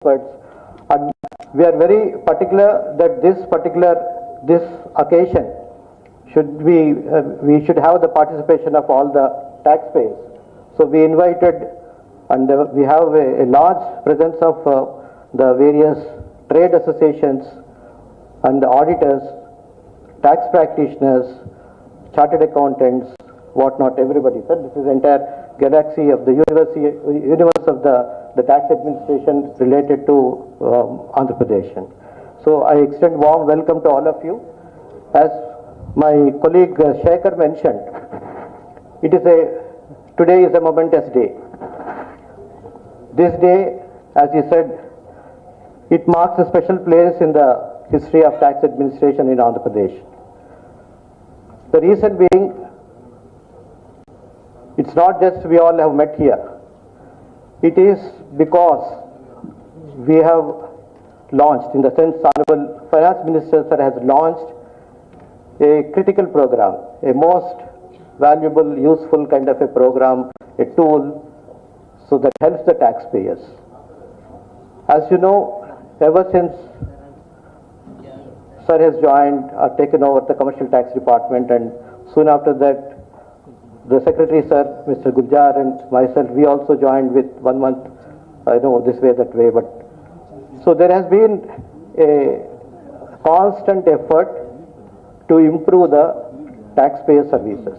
experts, and we are very particular that this occasion should be we should have the participation of all the taxpayers. So we invited, and we have a large presence of the various trade associations and auditors, tax practitioners, chartered accountants, whatnot, everybody. Sir, this is entire galaxy of the universe of the tax administration related to Andhra Pradesh. So I extend warm welcome to all of you. As my colleague Shekhar mentioned, today is a momentous day. This day, as he said, it marks a special place in the history of tax administration in Andhra Pradesh. The reason being, it's not just we all have met here. It is because we have launched, in the sense Honorable Finance Minister Sir has launched a critical program, a most valuable, useful kind of a program, a tool, so that helps the taxpayers. As you know, ever since Sir has joined or taken over the Commercial Tax Department, and soon after that, the Secretary Sir, Mr. Gujjar, and myself, we also joined with 1 month, this way, that way. But so there has been a constant effort to improve the taxpayer services.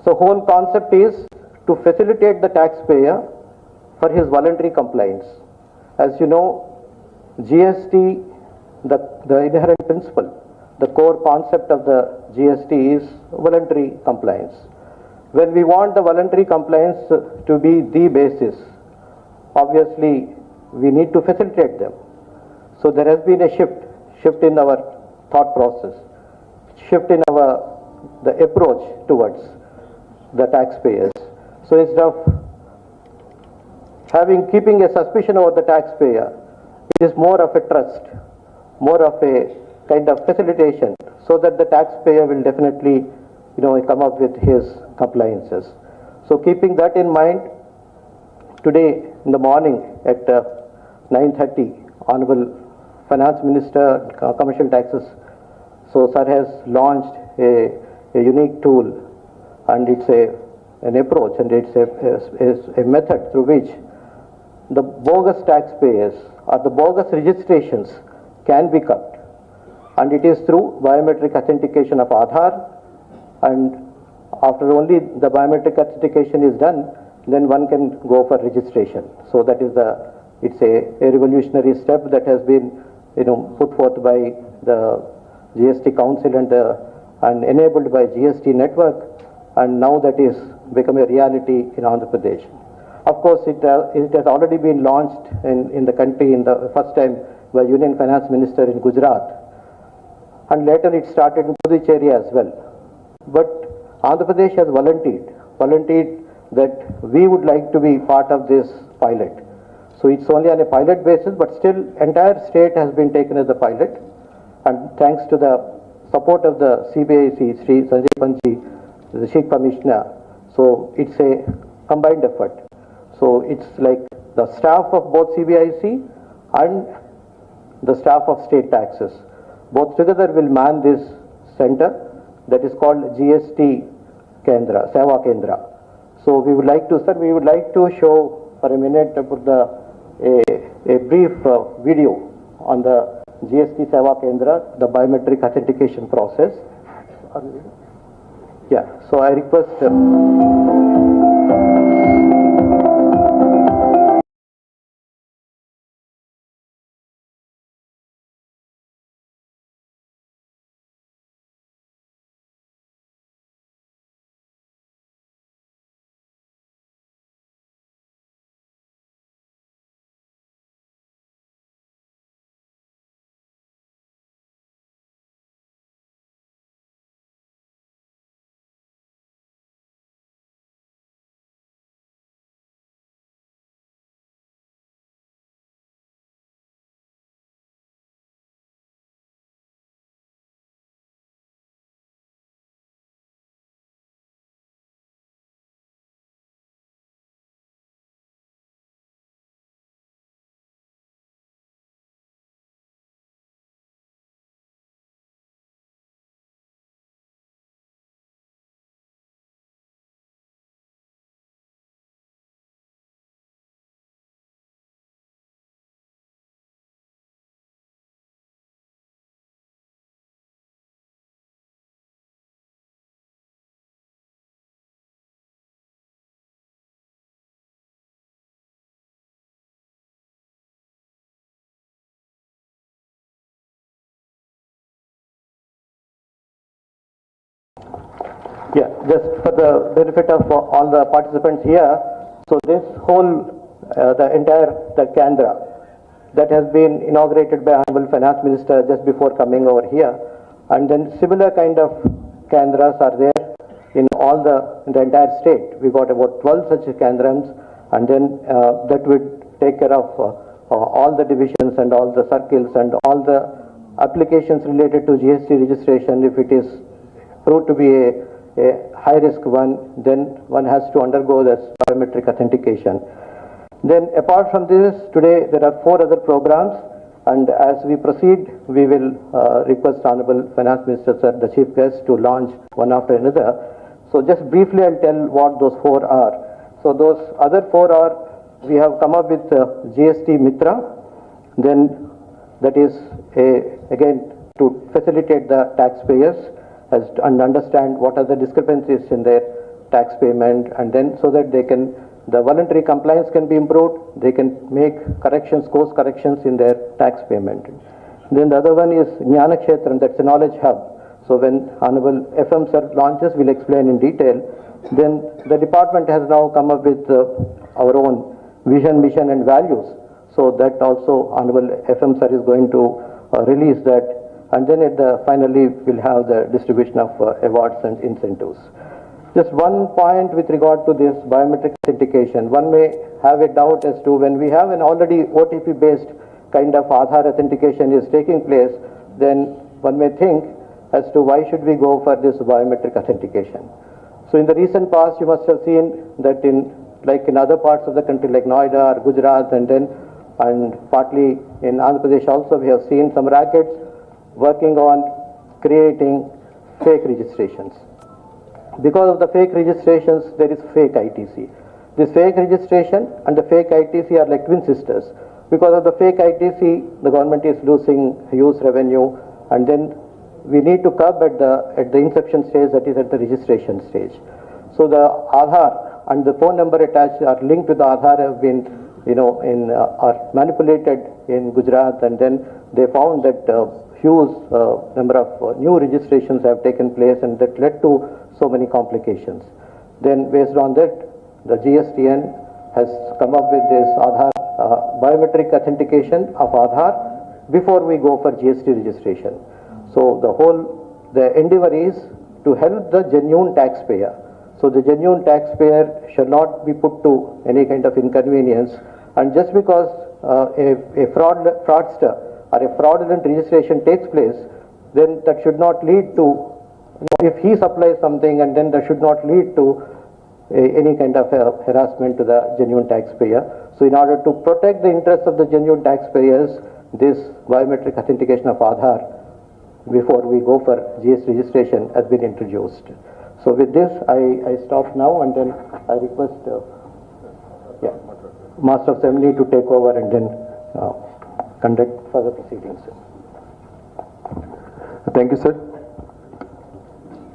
So whole concept is to facilitate the taxpayer for his voluntary compliance. As you know, GST, the inherent principle, the core concept of the GST is voluntary compliance. When we want the voluntary compliance to be the basis, obviously we need to facilitate them. So there has been a shift in our thought process, shift in the approach towards the taxpayers. So instead of keeping a suspicion over the taxpayer, it is more of a trust, more of a kind of facilitation, so that the taxpayer will definitely, come up with his compliances. So keeping that in mind, today in the morning at 9:30, Honorable Finance Minister, Commercial Taxes, so Sir has launched a unique tool, and it's an approach, and it's a method through which the bogus taxpayers or the bogus registrations can be cut. And it is through biometric authentication of Aadhaar, and after only the biometric authentication is done, then one can go for registration. So that is it's a revolutionary step that has been put forth by the GST Council and enabled by GST network, and now that is become a reality in Andhra Pradesh. Of course, it has already been launched in the country in the first time by Union Finance Minister in Gujarat, and later it started in Puducherry as well. But Andhra Pradesh has volunteered that we would like to be part of this pilot. So it's only on a pilot basis, but still entire state has been taken as a pilot, and thanks to the support of the CBIC, Sri Sanjay Panji, the Chief Commissioner. So it's a combined effort. So it's like the staff of both CBIC and the staff of state taxes, both together will man this center that is called GST Kendra, Seva Kendra. So we would like to show for a minute a brief video on the GST Seva Kendra, the biometric authentication process. Yeah, so I request Yeah, just for the benefit of all the participants here, so this whole, the entire, the Kendra that has been inaugurated by Honorable Finance Minister just before coming over here, and then similar kind of Kendras are there in all in the entire state. We got about 12 such Kendrams, and then that would take care of all the divisions and all the circles and all the applications related to GST registration. If it is proved to be a high risk one, then one has to undergo this biometric authentication. Then apart from this, today there are 4 other programs, and as we proceed, we will request Honorable Finance Minister Sir, the Chief Guest, to launch one after another. So just briefly I'll tell what those 4 are. So those other 4 are, we have come up with GST Mitra, then that is again to facilitate the taxpayers and understand what are the discrepancies in their tax payment, and then so that they can, the voluntary compliance can be improved, they can make corrections, course corrections in their tax payment. Then the other one is Jnana Kshetram, that's a knowledge hub. So when Honorable FM Sir launches, we'll explain in detail. Then the department has now come up with our own vision, mission and values. So that also Honorable FM Sir is going to release that. And then finally we'll have the distribution of awards and incentives. Just one point with regard to this biometric authentication. One may have a doubt as to when we have an already OTP based kind of Aadhaar authentication is taking place, then one may think as to why should we go for this biometric authentication. So in the recent past, you must have seen that in other parts of the country like Noida or Gujarat, and partly in Andhra Pradesh also, we have seen some rackets working on creating fake registrations. Because of the fake registrations, there is fake ITC. This fake registration and the fake ITC are like twin sisters. Because of the fake ITC, the government is losing huge revenue, and then we need to curb at the inception stage, that is at the registration stage. So the Aadhaar and the phone number attached are linked with the Aadhaar have been, are manipulated in Gujarat, and then they found that huge number of new registrations have taken place, and that led to so many complications. Then based on that, the GSTN has come up with this Aadhaar biometric authentication of Aadhaar before we go for GST registration. So the endeavor is to help the genuine taxpayer. So the genuine taxpayer shall not be put to any kind of inconvenience, and just because a fraudster or a fraudulent registration takes place, then that should not lead to, if he supplies something, and then that should not lead to any kind of harassment to the genuine taxpayer. So in order to protect the interests of the genuine taxpayers, this biometric authentication of Aadhaar before we go for GST registration has been introduced. So with this, I stop now, and then I request Master of Ceremony to take over and then conduct further proceedings. Thank you, sir.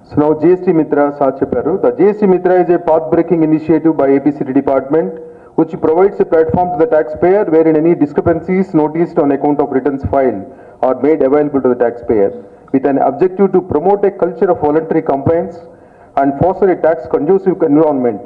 So now GST Mitra Sir Chepparu. The GST Mitra is a path-breaking initiative by APCD department which provides a platform to the taxpayer wherein any discrepancies noticed on account of returns filed are made available to the taxpayer, with an objective to promote a culture of voluntary compliance and foster a tax conducive environment.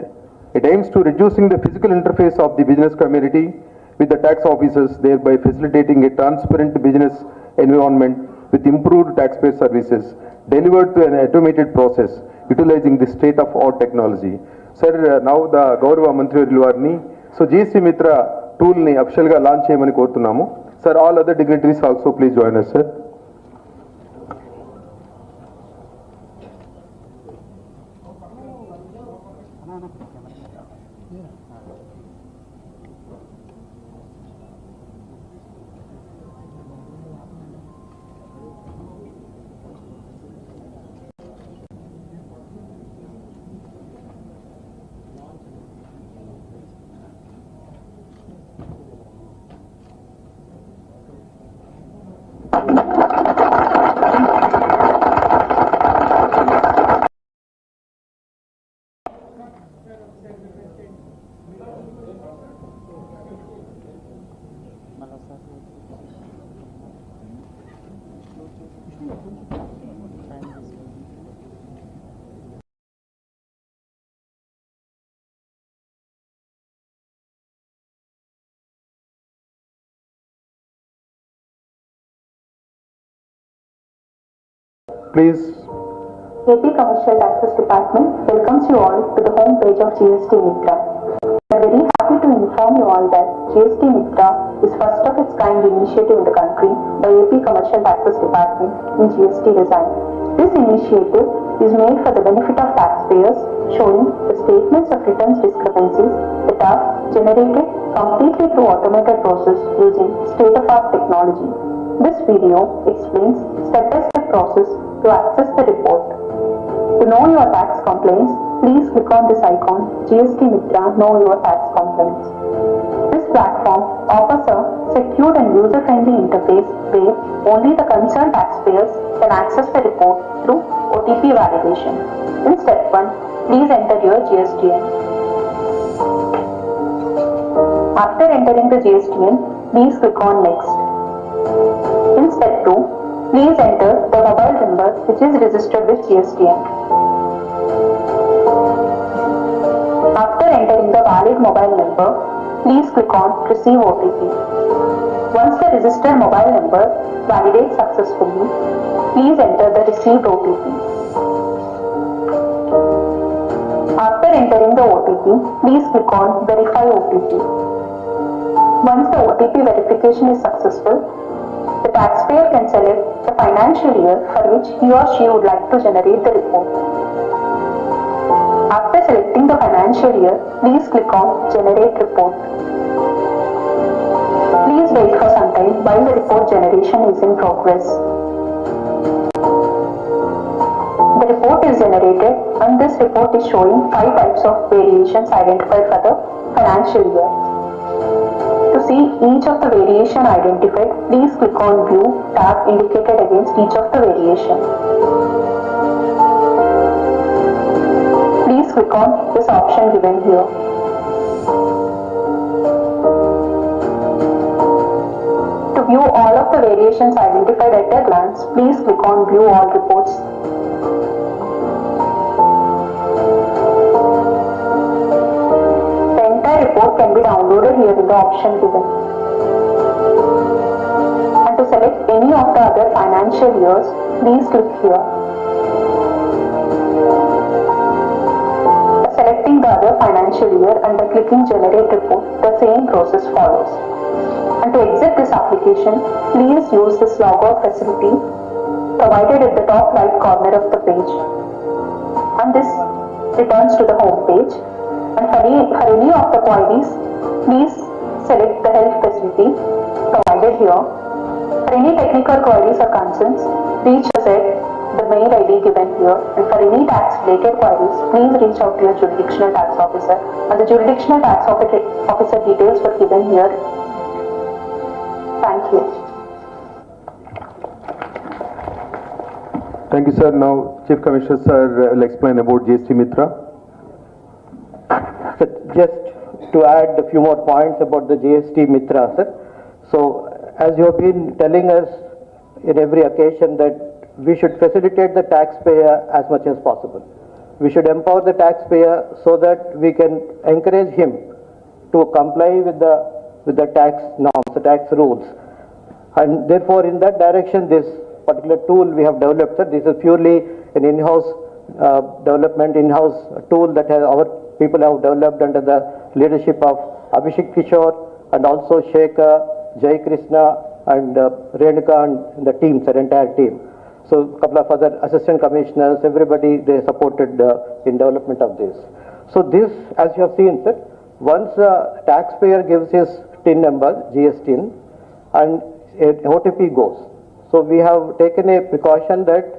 It aims to reducing the physical interface of the business community with the tax officers, thereby facilitating a transparent business environment with improved taxpayer services delivered to an automated process utilizing the state-of-art technology. Sir, now the Gaurav Mantri Varni, so GST Mitra tool ni official ga launch cheyamani korutunnamu. Sir, all other dignitaries also please join us, sir. Please. AP Commercial-Tax Department welcomes you all to the home page of GST Mitra. We are very happy to inform you all that GST Mitra is first of its kind initiative in the country by AP Commercial-Tax Department in GST design. This initiative is made for the benefit of taxpayers, showing the statements of returns discrepancies that are generated completely through automated process using state-of-art technology. This video explains step-by-step process to access the report. To know your tax complaints, please click on this icon, GST Mitra Know Your Tax Complaints. This platform offers a secure and user-friendly interface where only the concerned taxpayers can access the report through OTP validation. In step 1, please enter your GSTN. After entering the GSTN, please click on Next. In step 2, please enter the mobile number which is registered with GSTN. After entering the valid mobile number, please click on Receive OTP. Once the registered mobile number validates successfully, please enter the received OTP. After entering the OTP, please click on Verify OTP. Once the OTP verification is successful, the taxpayer can select the financial year for which he or she would like to generate the report. After selecting the financial year, please click on Generate Report. Please wait for some time while the report generation is in progress. The report is generated and this report is showing 5 types of variations identified for the financial year. To see each of the variation identified, please click on View tab indicated against each of the variation. Please click on this option given here. To view all of the variations identified at a glance, please click on View All Reports. Report can be downloaded here in the option given. And to select any of the other financial years, please click here. Selecting the other financial year and then clicking Generate Report, the same process follows. And to exit this application, please use this logout facility provided at the top right corner of the page. And this returns to the home page. And for any of the queries, please select the help facility provided here. For any technical queries or concerns, reach us at the mail ID given here. And for any tax related queries, please reach out to your jurisdictional tax officer. And the jurisdictional tax officer details were given here. Thank you. Thank you, sir. Now, Chief Commissioner, sir, will explain about GST Mitra. So just to add a few more points about the GST Mitra, sir. So as you have been telling us in every occasion that we should facilitate the taxpayer as much as possible. We should empower the taxpayer so that we can encourage him to comply with the tax norms, the tax rules. And therefore, in that direction, this particular tool we have developed, sir, this is purely an in-house development, in-house tool that our people have developed under the leadership of Abhishek Kishore and also Shekhar, Jai Krishna and Renuka and the team, the entire team. So a couple of other assistant commissioners, everybody, they supported in development of this. So this, as you have seen, sir, once a taxpayer gives his TIN number, GSTIN, and OTP goes. So we have taken a precaution that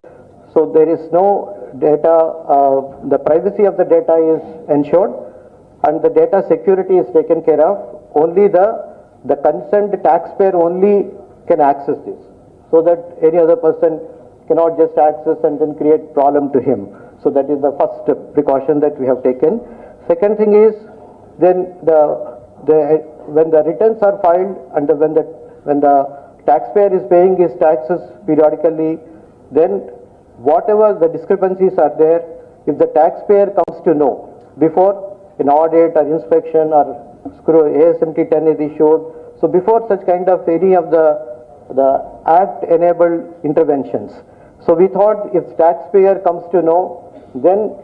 so there is no data, the privacy of the data is ensured and the data security is taken care of. Only the concerned taxpayer only can access this, so that any other person cannot just access and then create problem to him. So that is the first precaution that we have taken. Second thing is, then when the returns are filed and when the taxpayer is paying his taxes periodically, then whatever the discrepancies are there, if the taxpayer comes to know before an audit or inspection or ASMT 10 is issued, so before such kind of any of the act enabled interventions, So we thought if taxpayer comes to know, then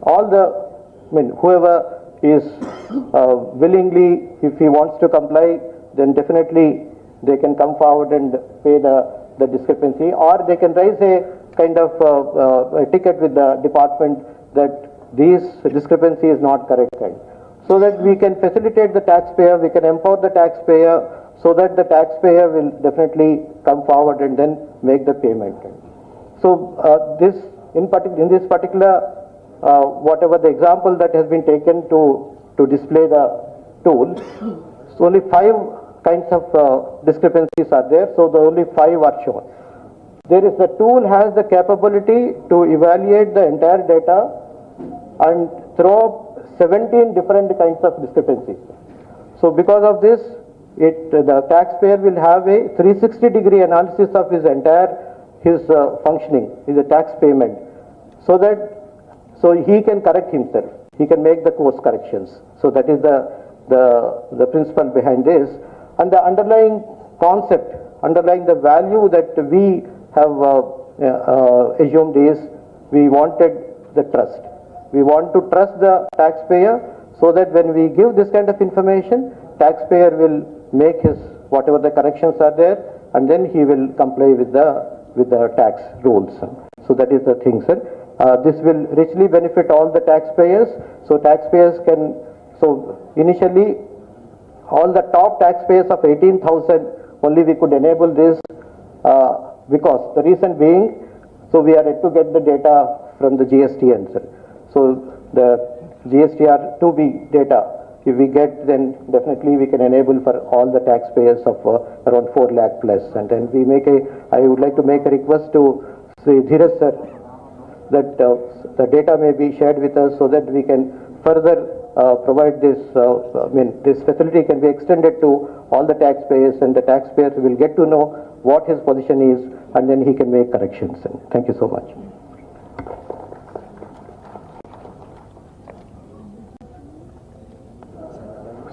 all the, whoever is willingly, if he wants to comply, then definitely they can come forward and pay the discrepancy, or they can raise a kind of a ticket with the department that this discrepancy is not correct. So that we can facilitate the taxpayer, we can empower the taxpayer, so that the taxpayer will definitely come forward and then make the payment. So in this particular whatever the example that has been taken to display the tool, so only 5 kinds of discrepancies are there, so the only 5 are shown. The tool has the capability to evaluate the entire data and throw up 17 different kinds of discrepancies. So because of this, the taxpayer will have a 360-degree analysis of his entire functioning, his tax payment, so he can correct himself. He can make the course corrections. So that is the principle behind this, and the underlying concept, underlying the value that we have assumed is we wanted the trust. We want to trust the taxpayer, so that when we give this kind of information, taxpayer will make his whatever the corrections are there, and then he will comply with the tax rules. So that is the thing, sir. This will richly benefit all the taxpayers. So taxpayers can, so initially all the top taxpayers of 18,000 only we could enable this, because the reason being, so we are yet to get the data from the GSTN, sir. So the GSTR 2B data, if we get, then definitely we can enable for all the taxpayers of around 4 lakh plus. And then I would like to make a request to Sri Dheeraj sir, that the data may be shared with us, so that we can further provide this, this facility can be extended to all the taxpayers, and the taxpayers will get to know what his position is, and then he can make corrections. Thank you so much.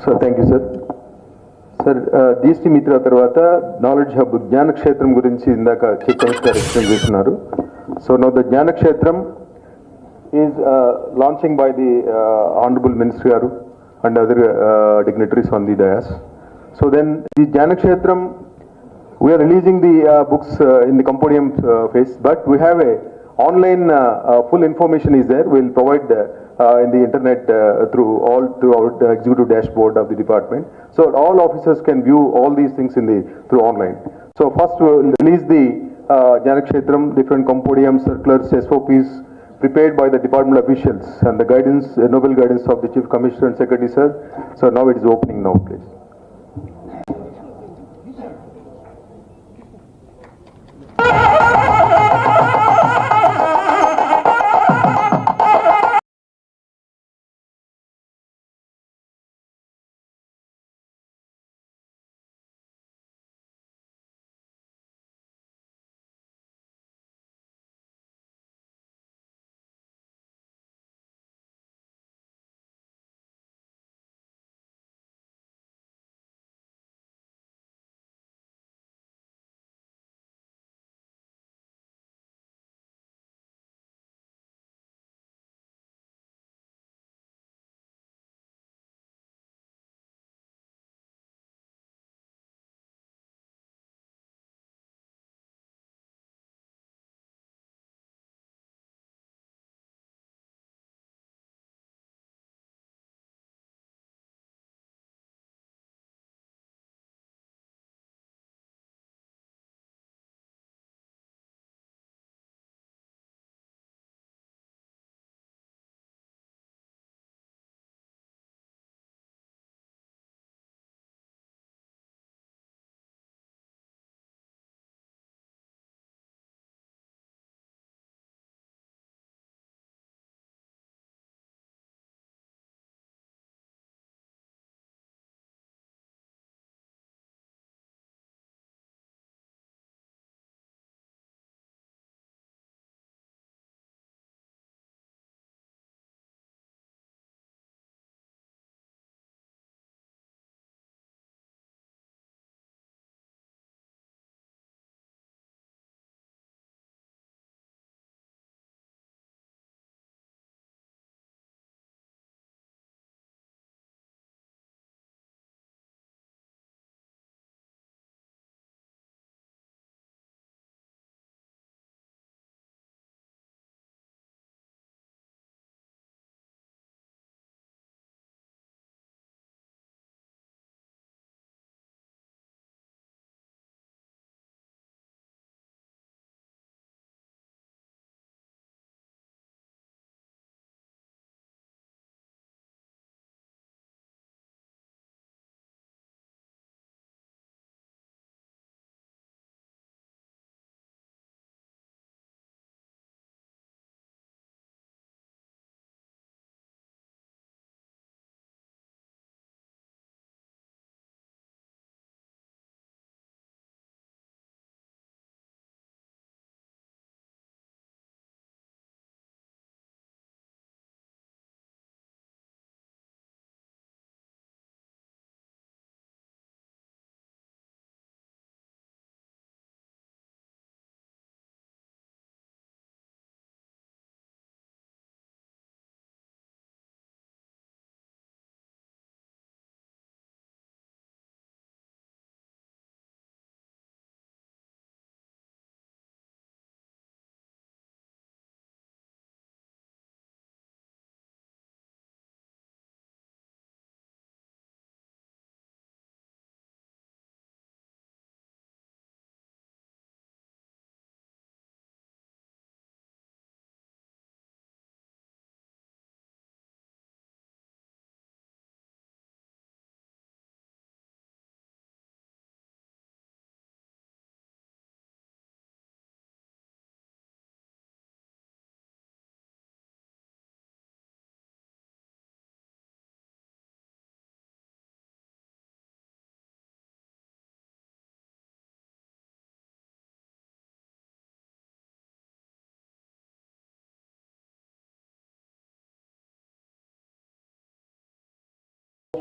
So thank you, sir. Sir GST Mitra తర్వాత knowledge hub జ్ఞానక్షేత్రం గురించి ఇందాక chief commissioner గారు explain చేస్తున్నారు. So now the Jnanakshetram is launching by the honourable minister గారు and other dignitaries on the dais. So then the Jnanakshetram, we are releasing the books in the compodium phase, but we have a online full information is there. We'll provide in the internet throughout the executive dashboard of the department, so all officers can view all these things through online. So first we will release the Janakshetram, different compodium circulars, SOPs prepared by the department officials, and the guidance, noble guidance of the Chief Commissioner and Secretary, sir. So now it is opening now, please.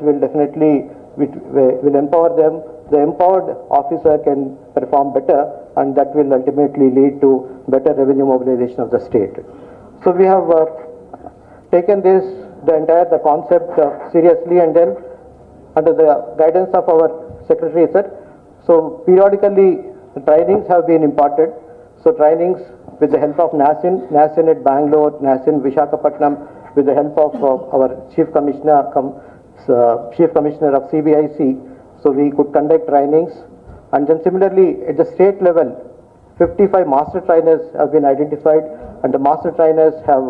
will definitely will empower them. The empowered officer can perform better, and that will ultimately lead to better revenue mobilization of the state. So we have taken the concept seriously, and then under the guidance of our secretary, sir. So periodically trainings have been imparted. So trainings with the help of NASIN at Bangalore, NASIN Visakhapatnam, with the help of our Chief Commissioner of CBIC. So we could conduct trainings, and then similarly at the state level, 55 master trainers have been identified, and the master trainers have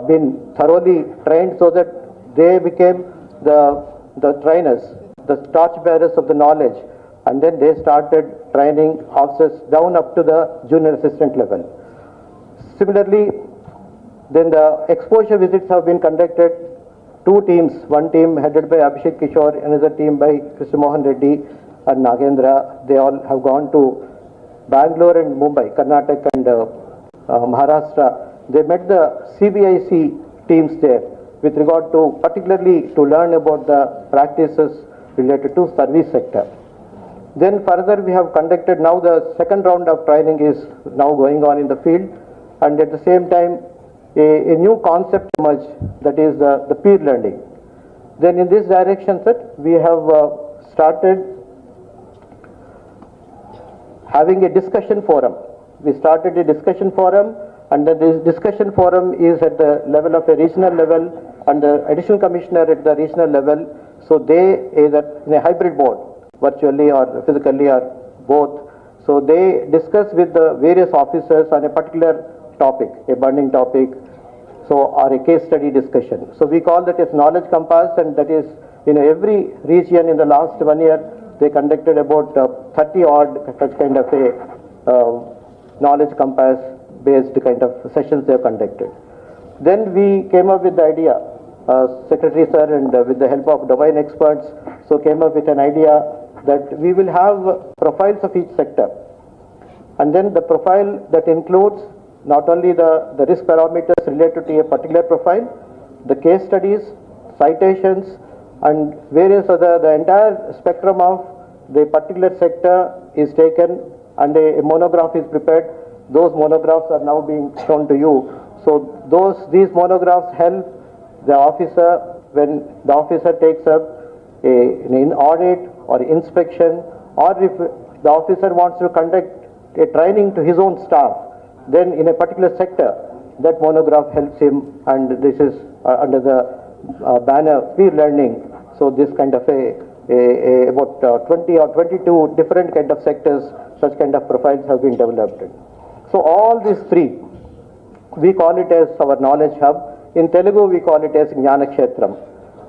been thoroughly trained so that they became the trainers, the torchbearers of the knowledge, and then they started training officers down up to the junior assistant level. Similarly, then the exposure visits have been conducted. Two teams, one team headed by Abhishek Kishore, another team by Krishna Mohan Reddy and Nagendra. They all have gone to Bangalore and Mumbai, Karnataka and Maharashtra. They met the CBIC teams there with regard to particularly to learn about the practices related to service sector. Then further we have conducted, now the second round of training is now going on in the field, and at the same time a new concept emerged, that is the peer learning. Then in this direction, sir, we have started having a discussion forum. We started a discussion forum, and then this discussion forum is at the level of a regional level, and the additional commissioner at the regional level. So they either in a hybrid mode, virtually or physically or both. So they discuss with the various officers on a particular topic, a burning topic, so or a case study discussion. So we call that as knowledge compass, and that is in every region in the last 1 year they conducted about 30 odd such kind of a knowledge compass based kind of sessions they have conducted. Then we came up with the idea, Secretary sir and with the help of domain experts, so came up with an idea that we will have profiles of each sector, and then the profile that includes not only the risk parameters related to a particular profile, the case studies, citations, and various other, the entire spectrum of the particular sector is taken, and a monograph is prepared. Those monographs are now being shown to you. So these monographs help the officer when the officer takes up an audit or inspection, or if the officer wants to conduct a training to his own staff, then in a particular sector, that monograph helps him, and this is under the banner peer learning. So this kind of about 20 or 22 different kind of sectors, such kind of profiles have been developed. So all these three, we call it as our knowledge hub. In Telugu, we call it as Jnana Kshetram.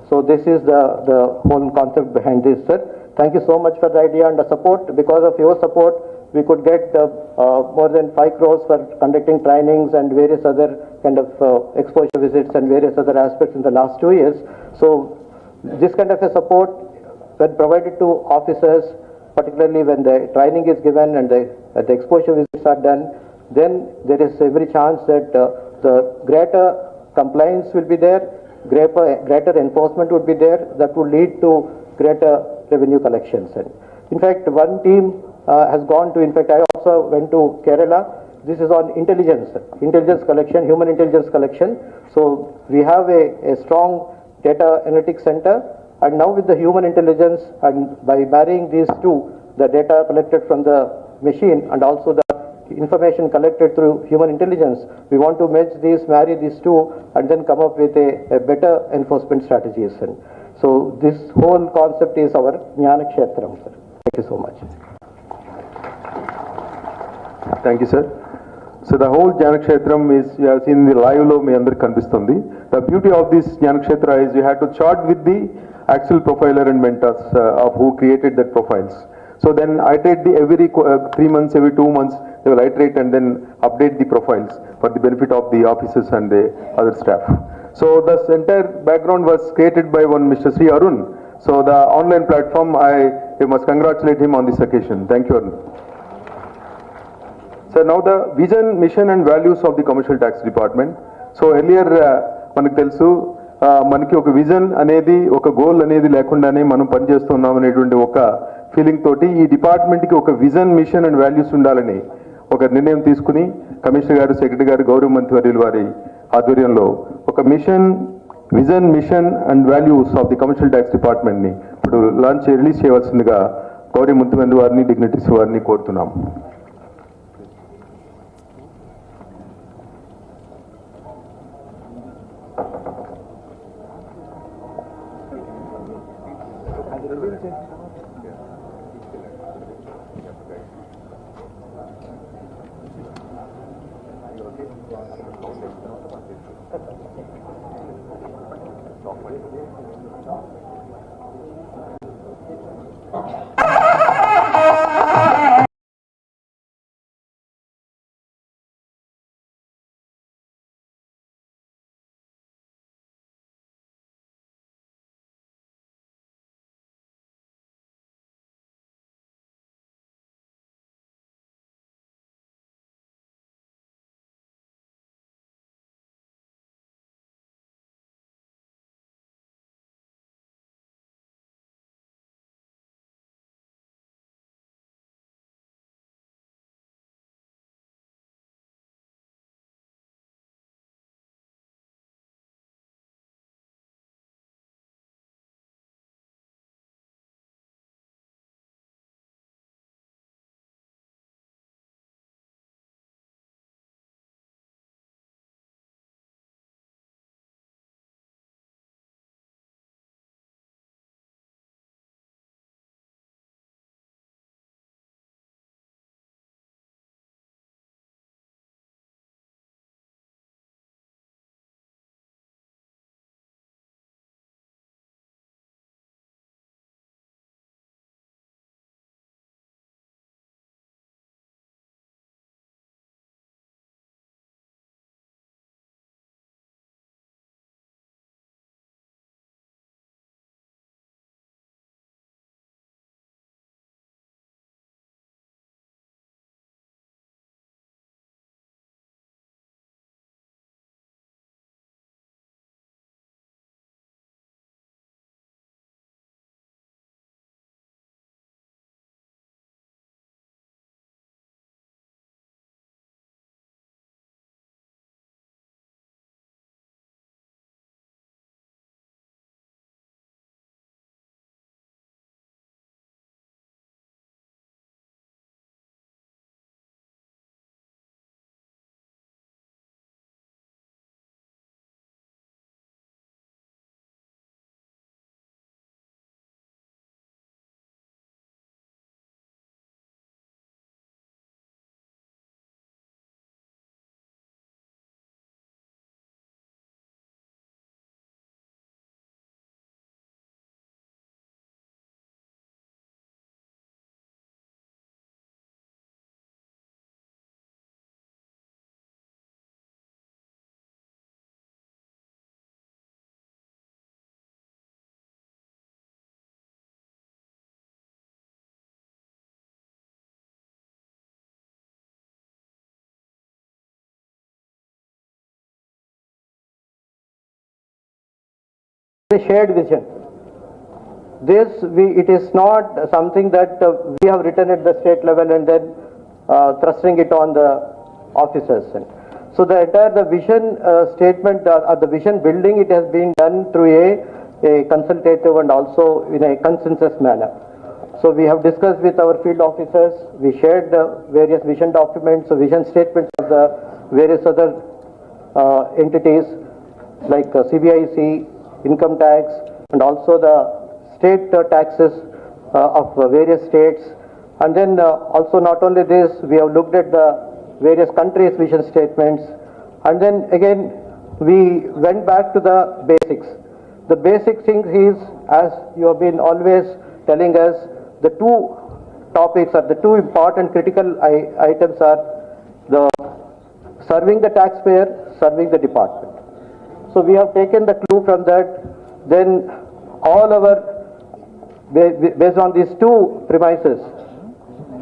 So this is the whole concept behind this, sir. Thank you so much for the idea and the support. Because of your support, we could get more than 5 crores for conducting trainings and various other kind of exposure visits and various other aspects in the last 2 years. So this kind of a support when provided to officers, particularly when the training is given and the exposure visits are done, then there is every chance that the greater compliance will be there, greater enforcement would be there, that would lead to greater revenue collections. And in fact, one team has gone to, in fact, I also went to Kerala. This is on intelligence collection, human intelligence collection. So we have a strong data analytics center, and now with the human intelligence, and by marrying these two, the data collected from the machine and also the information collected through human intelligence, we want to marry these two, and then come up with a better enforcement strategies. And so this whole concept is our Jnana Kshetram, sir. Thank you so much. Thank you, sir. So the whole Jnana Kshetram is, you have seen the live lo me andariki kanipistundi. The beauty of this Jnana Kshetra is you had to chart with the actual profiler and mentors of who created that profiles. So then iterate every 3 months, every 2 months, they will iterate and then update the profiles for the benefit of the officers and the other staff. So this entire background was created by one Mr. Sri Arun. So the online platform, I must congratulate him on this occasion. Thank you, Arun. So now the vision, mission and values of the Commercial Tax Department. So earlier, మనకు తెలుసు మనకి ఒక vision అనేది ఒక goal అనేది లేకుండానే మనం పనిచేస్తున్నాం అనేటువంటి ఒక ఫీలింగ్ తోటి ఈ డిపార్ట్మెంట్కి ఒక విజన్ మిషన్ అండ్ వాల్యూస్ ఉండాలని ఒక నిర్ణయం తీసుకుని కమిషనర్ గారు, సెక్రటరీ గారు, గౌరవ మంత్రివర్యులు వారి ఆధ్వర్యంలో ఒక vision mission and values of the commercial tax డిపార్ట్మెంట్ని ఇప్పుడు రిలీజ్ చేయవలసిందిగా గౌరవ మంత్రివర్యులు వారిని, డిగ్నిటరీస్ వారిని కోరుతున్నాం. A shared vision. It is not something that we have written at the state level and then thrusting it on the officers. So the vision statement or the vision building, it has been done through a consultative and also in a consensus manner. So we have discussed with our field officers, we shared the various vision documents, vision statements of the various other entities like CBIC, income tax, and also the state taxes of various states. And then also not only this, we have looked at the various countries' vision statements. And then again, we went back to the basics. The basic thing is, as you have been always telling us, the two topics or the two important critical items are the serving the taxpayer, serving the department. So we have taken the clue from that. Then all our, based on these two premises,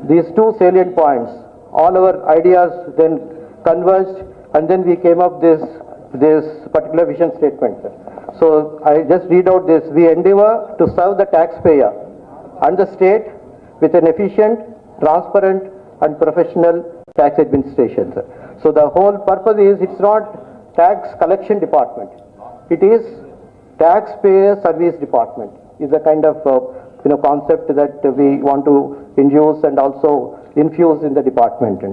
these two salient points, all our ideas then converged, and then we came up this particular vision statement. So I just read out this. We endeavor to serve the taxpayer and the state with an efficient, transparent and professional tax administration. Sir. So the whole purpose is it's not tax collection department. It is taxpayer service department is a kind of concept that we want to induce and also infuse in the department.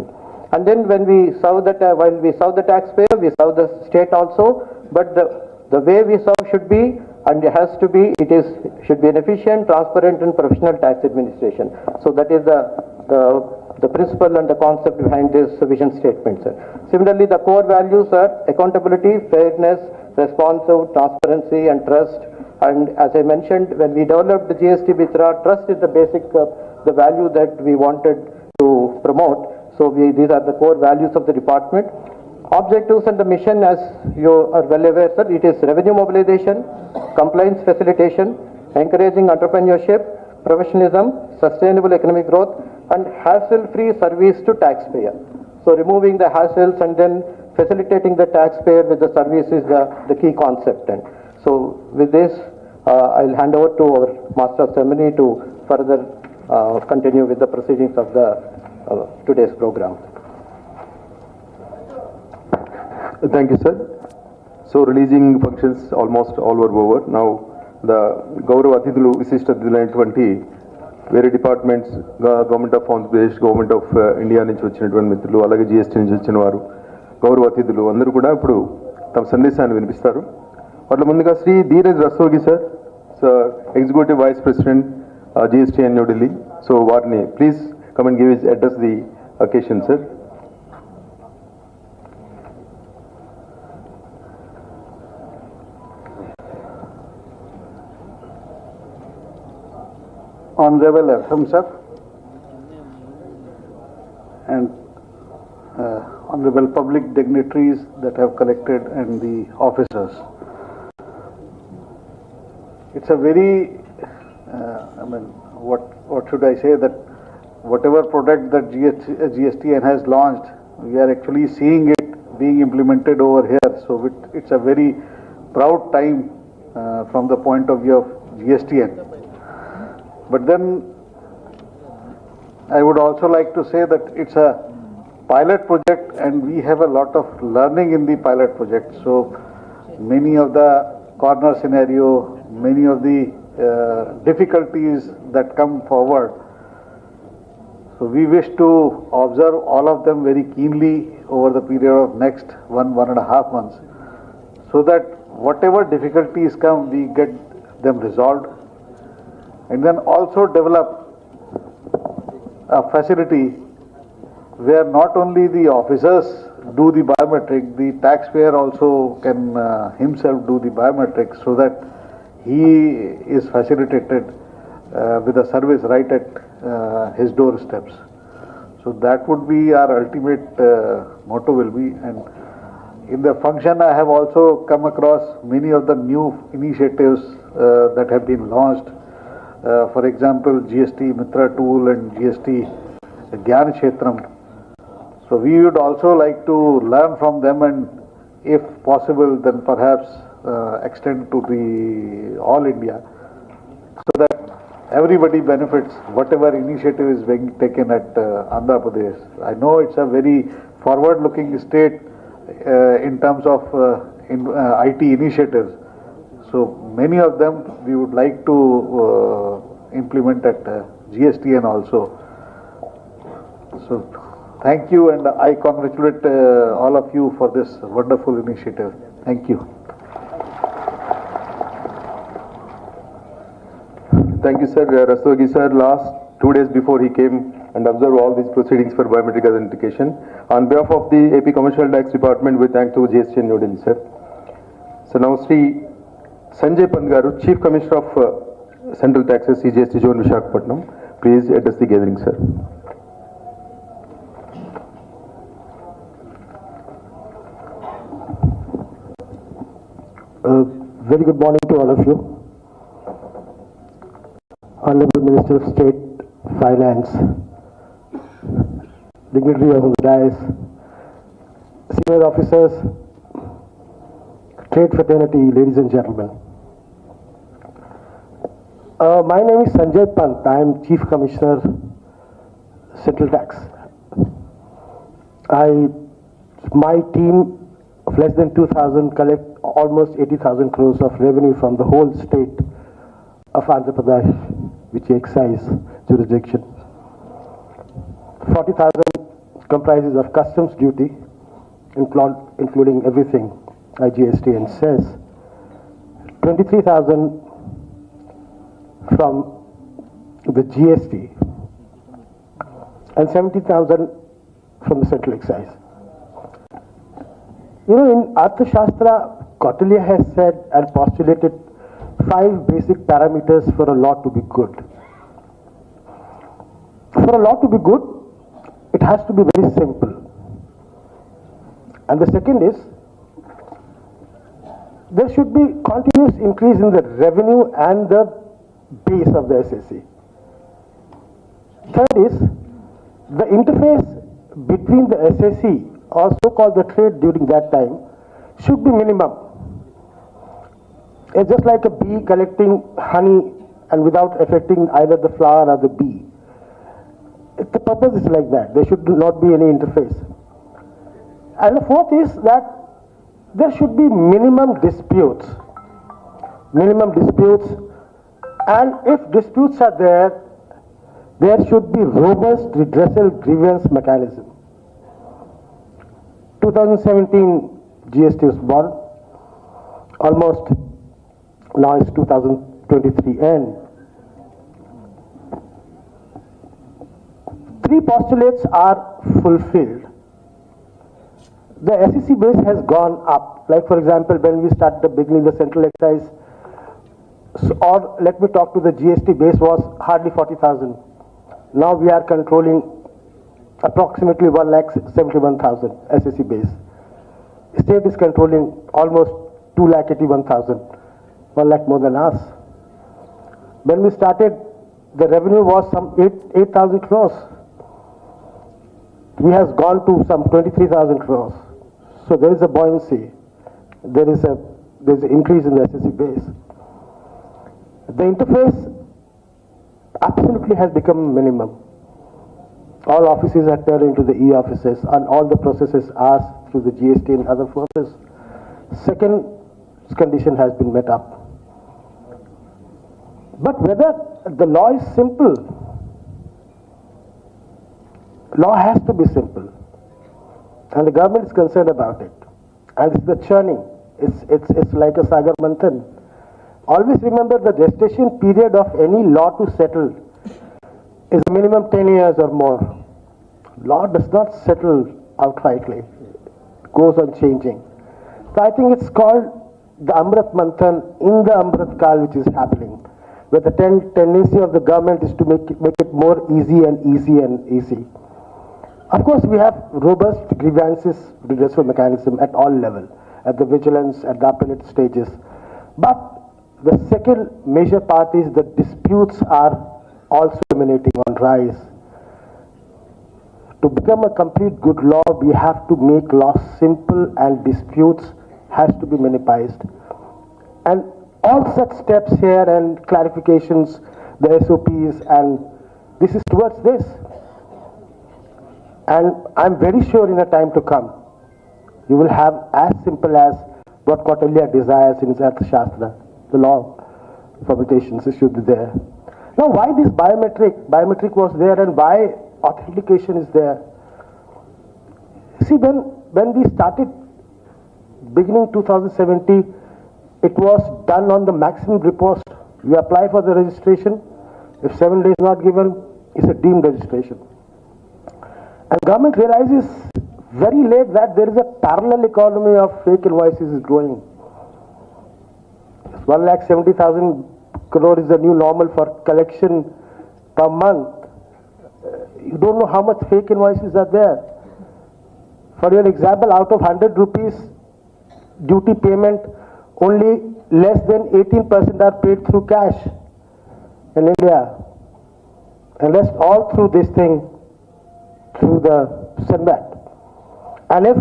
And then when we serve while we serve the taxpayer, we serve the state also, but the way we serve should be, and it has to be, should be an efficient, transparent and professional tax administration. So that is the principle and the concept behind this vision statement, sir. Similarly, the core values are accountability, fairness, responsive, transparency and trust. And as I mentioned, when we developed the GST Mitra, trust is the basic, the value that we wanted to promote. So these are the core values of the department. Objectives and the mission, as you are well aware, sir, it is revenue mobilization, compliance facilitation, encouraging entrepreneurship, professionalism, sustainable economic growth, and hassle-free service to taxpayer. So removing the hassles and then facilitating the taxpayer with the service is the key concept. And so with this, I'll hand over to our Master of Ceremony to further continue with the proceedings of the today's program. Thank you, sir. So releasing functions almost all were over. Now the Gaurav Atithulu, Visishta Atithulu వేరే departments, government of Andhra Pradesh, government of India నుంచి వచ్చినటువంటి మిత్రులు, అలాగే GST నుంచి వచ్చిన వారు, గౌరవ అతిథులు అందరూ కూడా ఇప్పుడు తమ సందేశాన్ని వినిపిస్తారు. వాటిలో ముందుగా Shri Dheeraj Rastogi sir, executive vice president GST and New Delhi. So వారిని please come and give his address the occasion sir. Honorable FM sir and honorable public dignitaries that have collected and the officers. It's a very, what should I say, that whatever product that GSTN has launched, we are actually seeing it being implemented over here. So it's a very proud time from the point of view of GSTN. But then I would also like to say that it's a pilot project and we have a lot of learning in the pilot project. So many of the corner scenario, many of the difficulties that come forward. So we wish to observe all of them very keenly over the period of next 1.5 months, so that whatever difficulties come, we get them resolved. And then also develop a facility where not only the officers do the biometric, the taxpayer also can himself do the biometric, so that he is facilitated with a service right at his doorsteps. So that would be our ultimate motto will be. And in the function I have also come across many of the new initiatives that have been launched. For example, GST Mitra tool and GST Gyan Kshetram. So we would also like to learn from them, and if possible then perhaps extend to the all India, so that everybody benefits whatever initiative is being taken at Andhra Pradesh. I know it's a very forward looking state in terms of IT initiatives. So many of them we would like to implement at GSTN also. So thank you, and I congratulate all of you for this wonderful initiative. Thank you. Thank you, sir. Rastogi sir, last 2 days before he came and observed all these proceedings for biometric authentication. On behalf of the AP Commercial Tax Department, we thank to GST and New Delhi, sir. So now Sri Sanjay Pandgaru, Chief Commissioner of Central Taxes, CGST Zone Visakhapatnam, please address the gathering, sir. Very good morning to all of you. Honorable Minister of State Finance, dignitary of the dais, senior officers, trade fraternity, ladies and gentlemen. My name is Sanjay Pant. I am Chief Commissioner, Central Tax. My team of less than 2,000 collect almost 80,000 crores of revenue from the whole state of Andhra Pradesh, which is excise jurisdiction. 40,000 comprises of customs duty, including everything, IGST and cess. 23,000 from the GST and 70,000 from the central excise. You know, in Arthashastra, Kautilya has said and postulated 5 basic parameters for a law to be good. For a law to be good, it has to be very simple. And the second is, there should be continuous increase in the revenue and the base of the SSC. Third is, the interface between the SSC or so-called the trade during that time should be minimum. It's just like a bee collecting honey and without affecting either the flower or the bee. The purpose is like that. There should not be any interface. And the fourth is that there should be minimum disputes. Minimum disputes, and if disputes are there, there should be robust redressal grievance mechanism. 2017 GST was born, almost now it's 2023 end. 3 postulates are fulfilled. The SEC base has gone up. Like for example, when we started the beginning, the central excise, or let me talk to the GST base was hardly 40,000. Now we are controlling approximately 1,71,000 SSC base. State is controlling almost 2,81,000, 1 lakh more than us. When we started, the revenue was some 8,000 crores. We has gone to some 23,000 crores. So there is a buoyancy. There is an increase in the SSC base. The interface absolutely has become minimum. All offices are turned into the e-offices and all the processes are through the GST and other forces. Second condition has been met up. But whether the law is simple, law has to be simple. And the government is concerned about it. And it's the churning. It's like a sagar manthan. Always remember the gestation period of any law to settle is minimum 10 years or more. Law does not settle outrightly. It goes on changing. So I think it's called the Amrit Manthan in the Amrit Kal which is happening. Where the tendency of the government is to make it more easy and easy and easy. Of course, we have robust grievances redressal mechanism at all levels, at the vigilance, at the appellate stages. But the second major part is the disputes are also emanating on rise. To become a complete good law, we have to make law simple and disputes has to be minimized. And all such steps here and clarifications, the SOPs, and this is towards this. And I'm very sure in a time to come, you will have as simple as what Kautilya desires in his Arthashastra. The law permutations should be there. Now, why this biometric? Biometric was there, and why authentication is there? See, when we started beginning 2017, it was done on the maximum repost. You apply for the registration. If 7 days not given, it's a deemed registration. And government realizes very late that there is a parallel economy of fake invoices is growing. 1,70,000 crore is the new normal for collection per month. You don't know how much fake invoices are there. For your example, out of 100 rupees duty payment, only less than 18% are paid through cash in India. And rest all through this thing, through the SENVAT. And if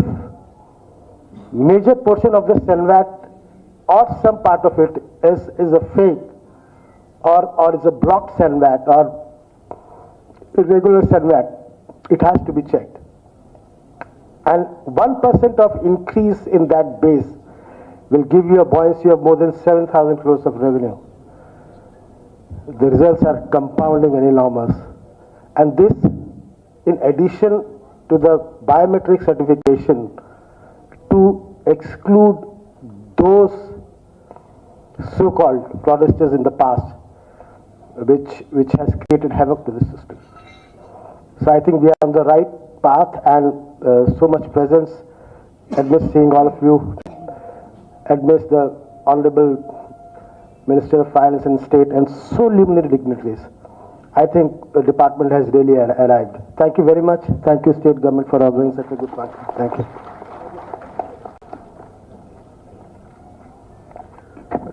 major portion of the SENVAT or some part of it is a fake or is a blocked SENVAT or irregular SENVAT, it has to be checked. And 1% of increase in that base will give you a buoyancy of more than 7,000 crores of revenue. The results are compounding and enormous. And this, in addition to the biometric certification, to exclude those so-called fraudsters in the past, which has created havoc to the system. So I think we are on the right path, and so much presence, amidst seeing all of you, amidst the Honorable Minister of Finance and State and so luminary dignitaries. I think the department has really arrived. Thank you very much. Thank you, State Government, for organizing such a good party. Thank you.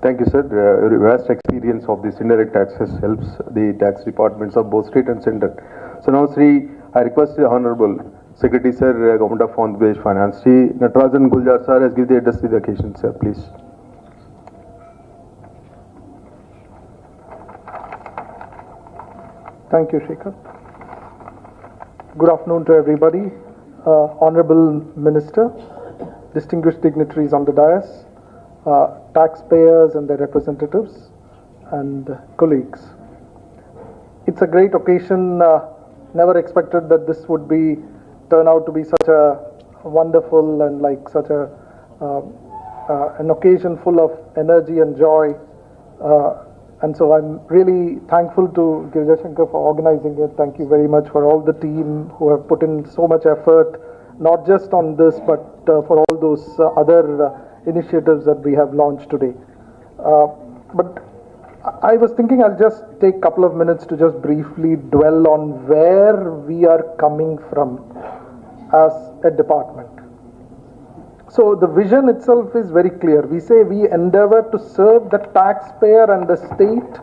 Thank you, sir. Your vast experience of this indirect taxes helps the tax departments of both state and center. So now, Sri, I request the Honorable Secretary, sir, Government of Andhra Pradesh Finance, Sri Natarajan Guljar, sir, has given the address to the occasion, sir, please. Thank you, Shekhar. Good afternoon to everybody. Honorable Minister, distinguished dignitaries on the dais, taxpayers and their representatives, and colleagues. It's a great occasion. Never expected that this would turn out to be such a wonderful and such an occasion full of energy and joy. And so I'm really thankful to Girija Shankar for organizing it. Thank you very much for all the team who have put in so much effort, not just on this, but for all those other initiatives that we have launched today. But I was thinking I'll just take a couple of minutes to just briefly dwell on where we are coming from as a department. So the vision itself is very clear. We say we endeavor to serve the taxpayer and the state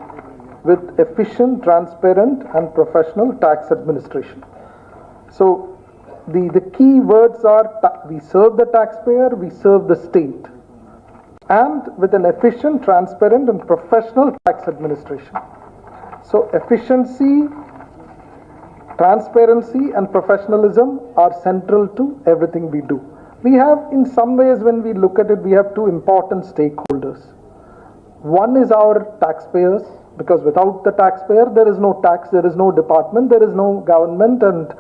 with efficient, transparent and professional tax administration. So the key words are we serve the taxpayer, we serve the state, and with an efficient, transparent and professional tax administration. So efficiency, transparency and professionalism are central to everything we do. We have, in some ways, when we look at it, we have two important stakeholders. One is our taxpayers, because without the taxpayer, there is no tax, there is no department, there is no government, and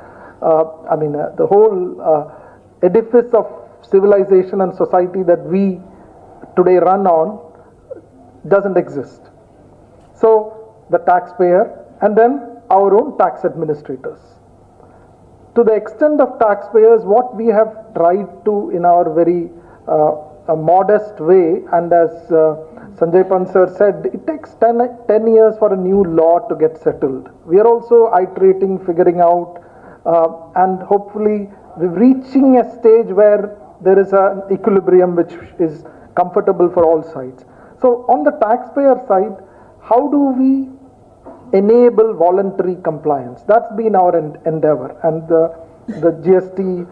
the whole edifice of civilization and society that we today run on doesn't exist. So the taxpayer, and then our own tax administrators. To the extent of taxpayers, what we have tried to, in our very modest way, and as Sanjay Pant sir said, it takes 10 years for a new law to get settled. We are also iterating, figuring out, and hopefully we're reaching a stage where there is an equilibrium which is comfortable for all sides. So on the taxpayer side, how do we enable voluntary compliance? That's been our endeavor, and the GST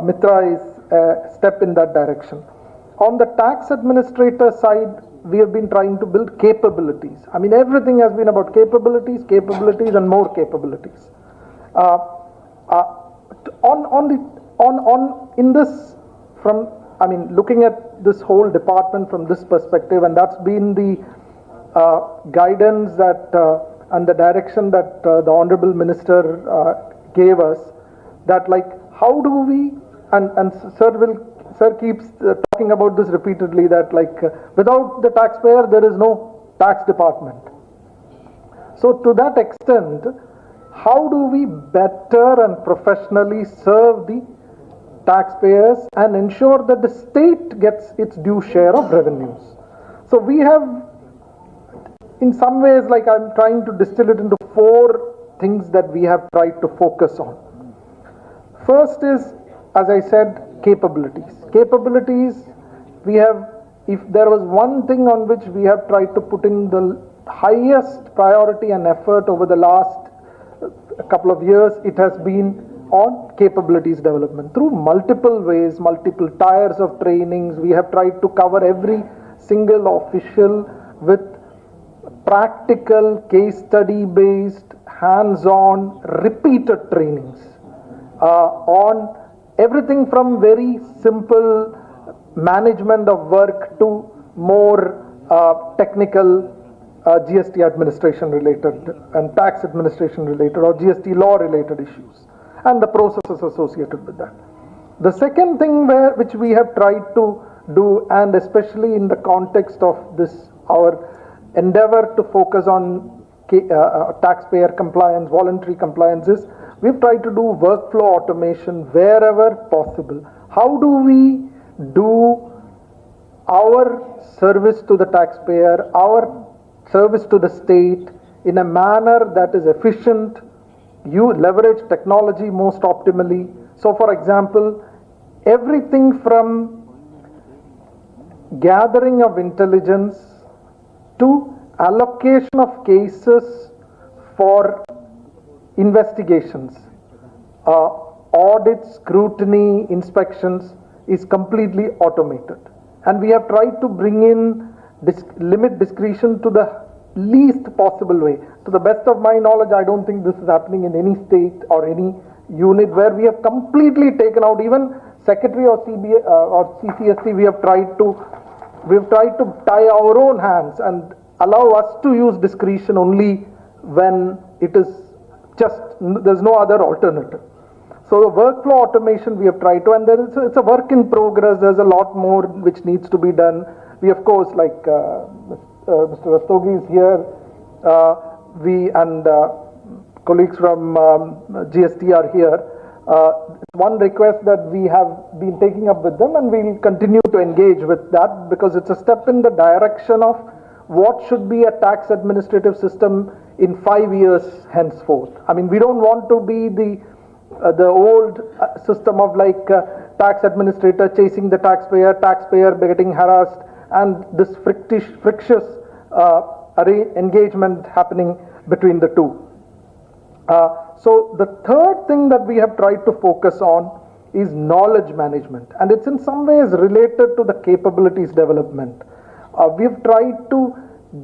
Mitra is a step in that direction. On the tax administrator side, we have been trying to build capabilities. I mean, everything has been about capabilities and more capabilities. Looking at this whole department from this perspective, and that's been the guidance that and the direction that the Honorable Minister gave us, that how do we, and Sir keeps talking about this repeatedly, that without the taxpayer there is no tax department. So to that extent, how do we better and professionally serve the taxpayers and ensure that the state gets its due share of revenues? So we have, in some ways, I'm trying to distill it into 4 things that we have tried to focus on. First is, as I said, capabilities. Capabilities, we have, if there was one thing on which we have tried to put in the highest priority and effort over the last couple of years, it has been on capabilities development. Through multiple ways, multiple tiers of trainings, we have tried to cover every single official with practical, case study based, hands-on, repeated trainings on everything from very simple management of work to more technical GST administration related and tax administration related or GST law related issues and the processes associated with that. The second thing which we have tried to do, and especially in the context of this, our endeavor to focus on taxpayer compliance, voluntary compliance, is we've tried to do workflow automation wherever possible. How do we do our service to the taxpayer, our service to the state in a manner that is efficient, you leverage technology most optimally. So for example, everything from gathering of intelligence to allocation of cases for investigations, audit, scrutiny, inspections is completely automated. And we have tried to bring in limit discretion to the least possible way. To the best of my knowledge, I don't think this is happening in any state or any unit where we have completely taken out even secretary or CBA or CCSC. We have tried to tie our own hands and allow us to use discretion only when it is just, there's no other alternative. So the workflow automation we have tried to, and it's a work in progress. There's a lot more which needs to be done. We of course, like Mr. Rastogi is here, we and colleagues from GST are here. One request that we have been taking up with them, and we'll continue to engage with that because it's a step in the direction of what should be a tax administrative system in 5 years henceforth. I mean, we don't want to be the old system of like tax administrator chasing the taxpayer getting harassed, and this frictious engagement happening between the two. So the third thing that we have tried to focus on is knowledge management, and it's in some ways related to the capabilities development. We've tried to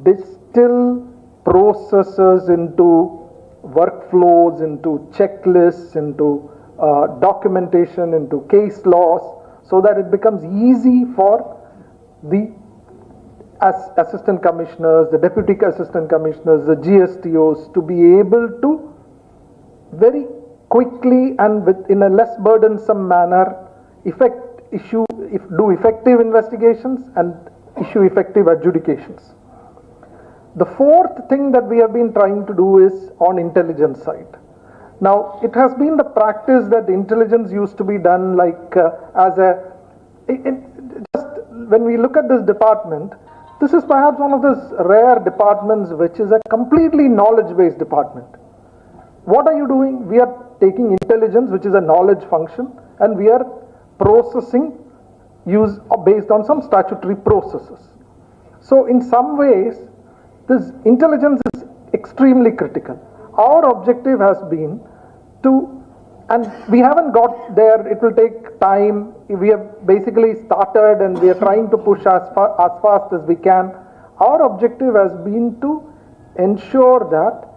distill processes into workflows, into checklists, into documentation, into case laws, so that it becomes easy for the assistant commissioners, the deputy assistant commissioners, the GSTOs to be able to very quickly and in a less burdensome manner do effective investigations and issue effective adjudications. The fourth thing that we have been trying to do is on intelligence side. Now, it has been the practice that intelligence used to be done like just when we look at this department, this is perhaps one of those rare departments which is a completely knowledge-based department. What are you doing? We are taking intelligence, which is a knowledge function, and we are processing based on some statutory processes. So in some ways, this intelligence is extremely critical. Our objective has been to, and we haven't got there, it will take time. We have basically started and we are trying to push as fast as we can. Our objective has been to ensure that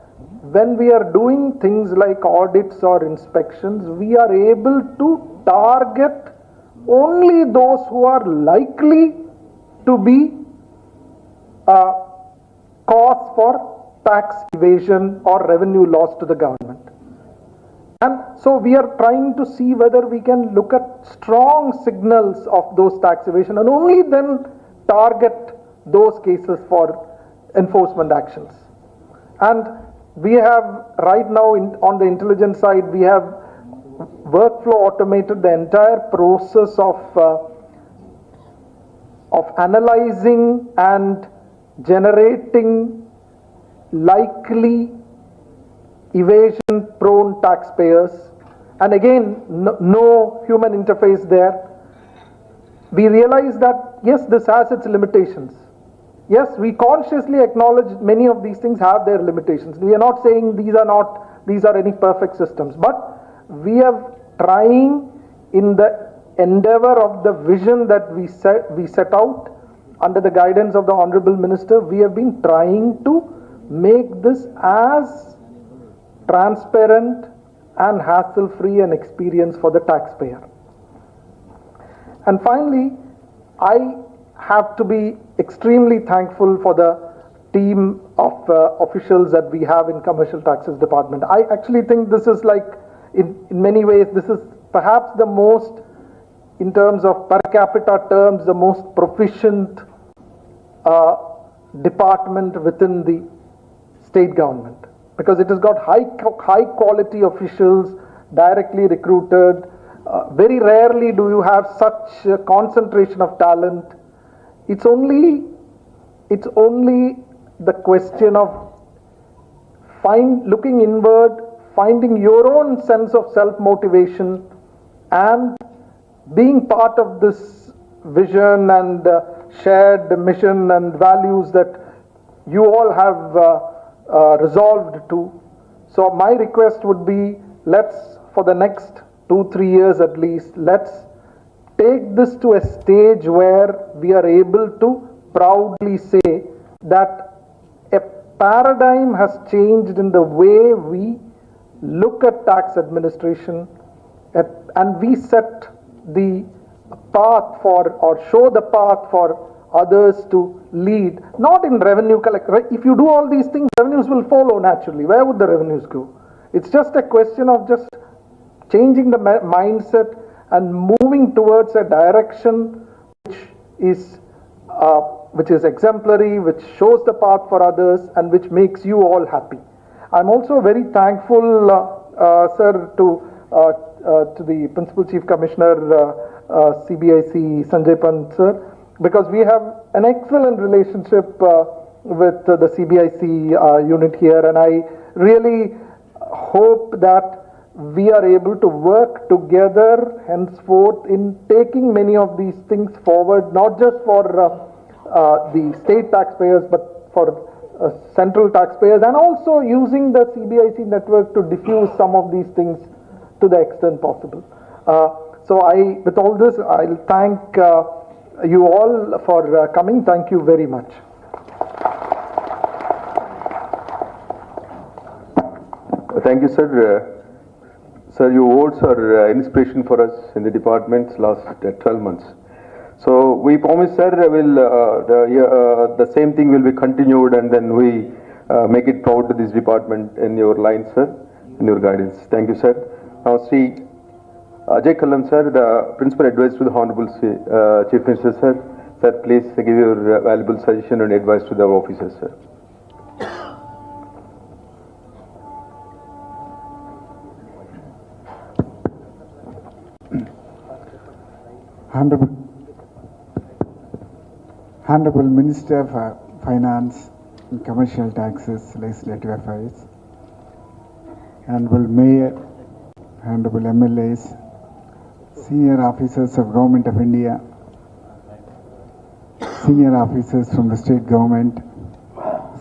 when we are doing things like audits or inspections, we are able to target only those who are likely to be cause for tax evasion or revenue loss to the government. And so we are trying to see whether we can look at strong signals of those tax evasion and only then target those cases for enforcement actions. And we have right now on the intelligence side, we have workflow automated the entire process of analyzing and generating likely evasion prone taxpayers, and again no human interface there. We realize that yes, this has its limitations. Yes, we consciously acknowledge many of these things have their limitations. We are not saying these are any perfect systems, but we are trying in the endeavor of the vision that we set out under the guidance of the Honorable Minister, we have been trying to make this as transparent and hassle-free an experience for the taxpayer. And finally, I have to be extremely thankful for the team of officials that we have in Commercial Taxes Department. I actually think this is like, in many ways, this is perhaps the most, in terms of per capita terms, the most proficient department within the state government, because it has got high quality officials directly recruited. Very rarely do you have such a concentration of talent. It's only the question of looking inward, finding your own sense of self-motivation, and being part of this vision and shared mission and values that you all have resolved to. So my request would be, let's, for the next 2-3 years at least, let's take this to a stage where we are able to proudly say that a paradigm has changed in the way we look at tax administration, and we set the path for, or show the path for others to lead, not in revenue collect. Right? If you do all these things, revenues will follow naturally. Where would the revenues go? It's just a question of just changing the mindset and moving towards a direction which is exemplary, which shows the path for others, and which makes you all happy. I'm also very thankful, sir, to the Principal Chief Commissioner, CBIC, Sanjay Pant, sir, because we have an excellent relationship with the CBIC unit here, and I really hope that we are able to work together henceforth in taking many of these things forward, not just for the state taxpayers, but for central taxpayers, and also using the CBIC network to diffuse some of these things to the extent possible. So with all this, I'll thank you all for coming. Thank you very much. Thank you, sir. Sir, your words are inspiration for us in the department's last 12 months. So we promise, sir, the same thing will be continued, and then we make it proud to this department in your line, sir, in your guidance. Thank you, sir. Now, Sri Ajay Kallam, sir, the Principal Advisor to the Honorable Chief Minister, sir. Sir, please give your valuable suggestion and advice to the officers, sir. Honorable Minister for Finance and Commercial Taxes, Legislative Affairs, Honorable Mayor, Honorable MLAs, Senior Officers of Government of India, Senior Officers from the State Government,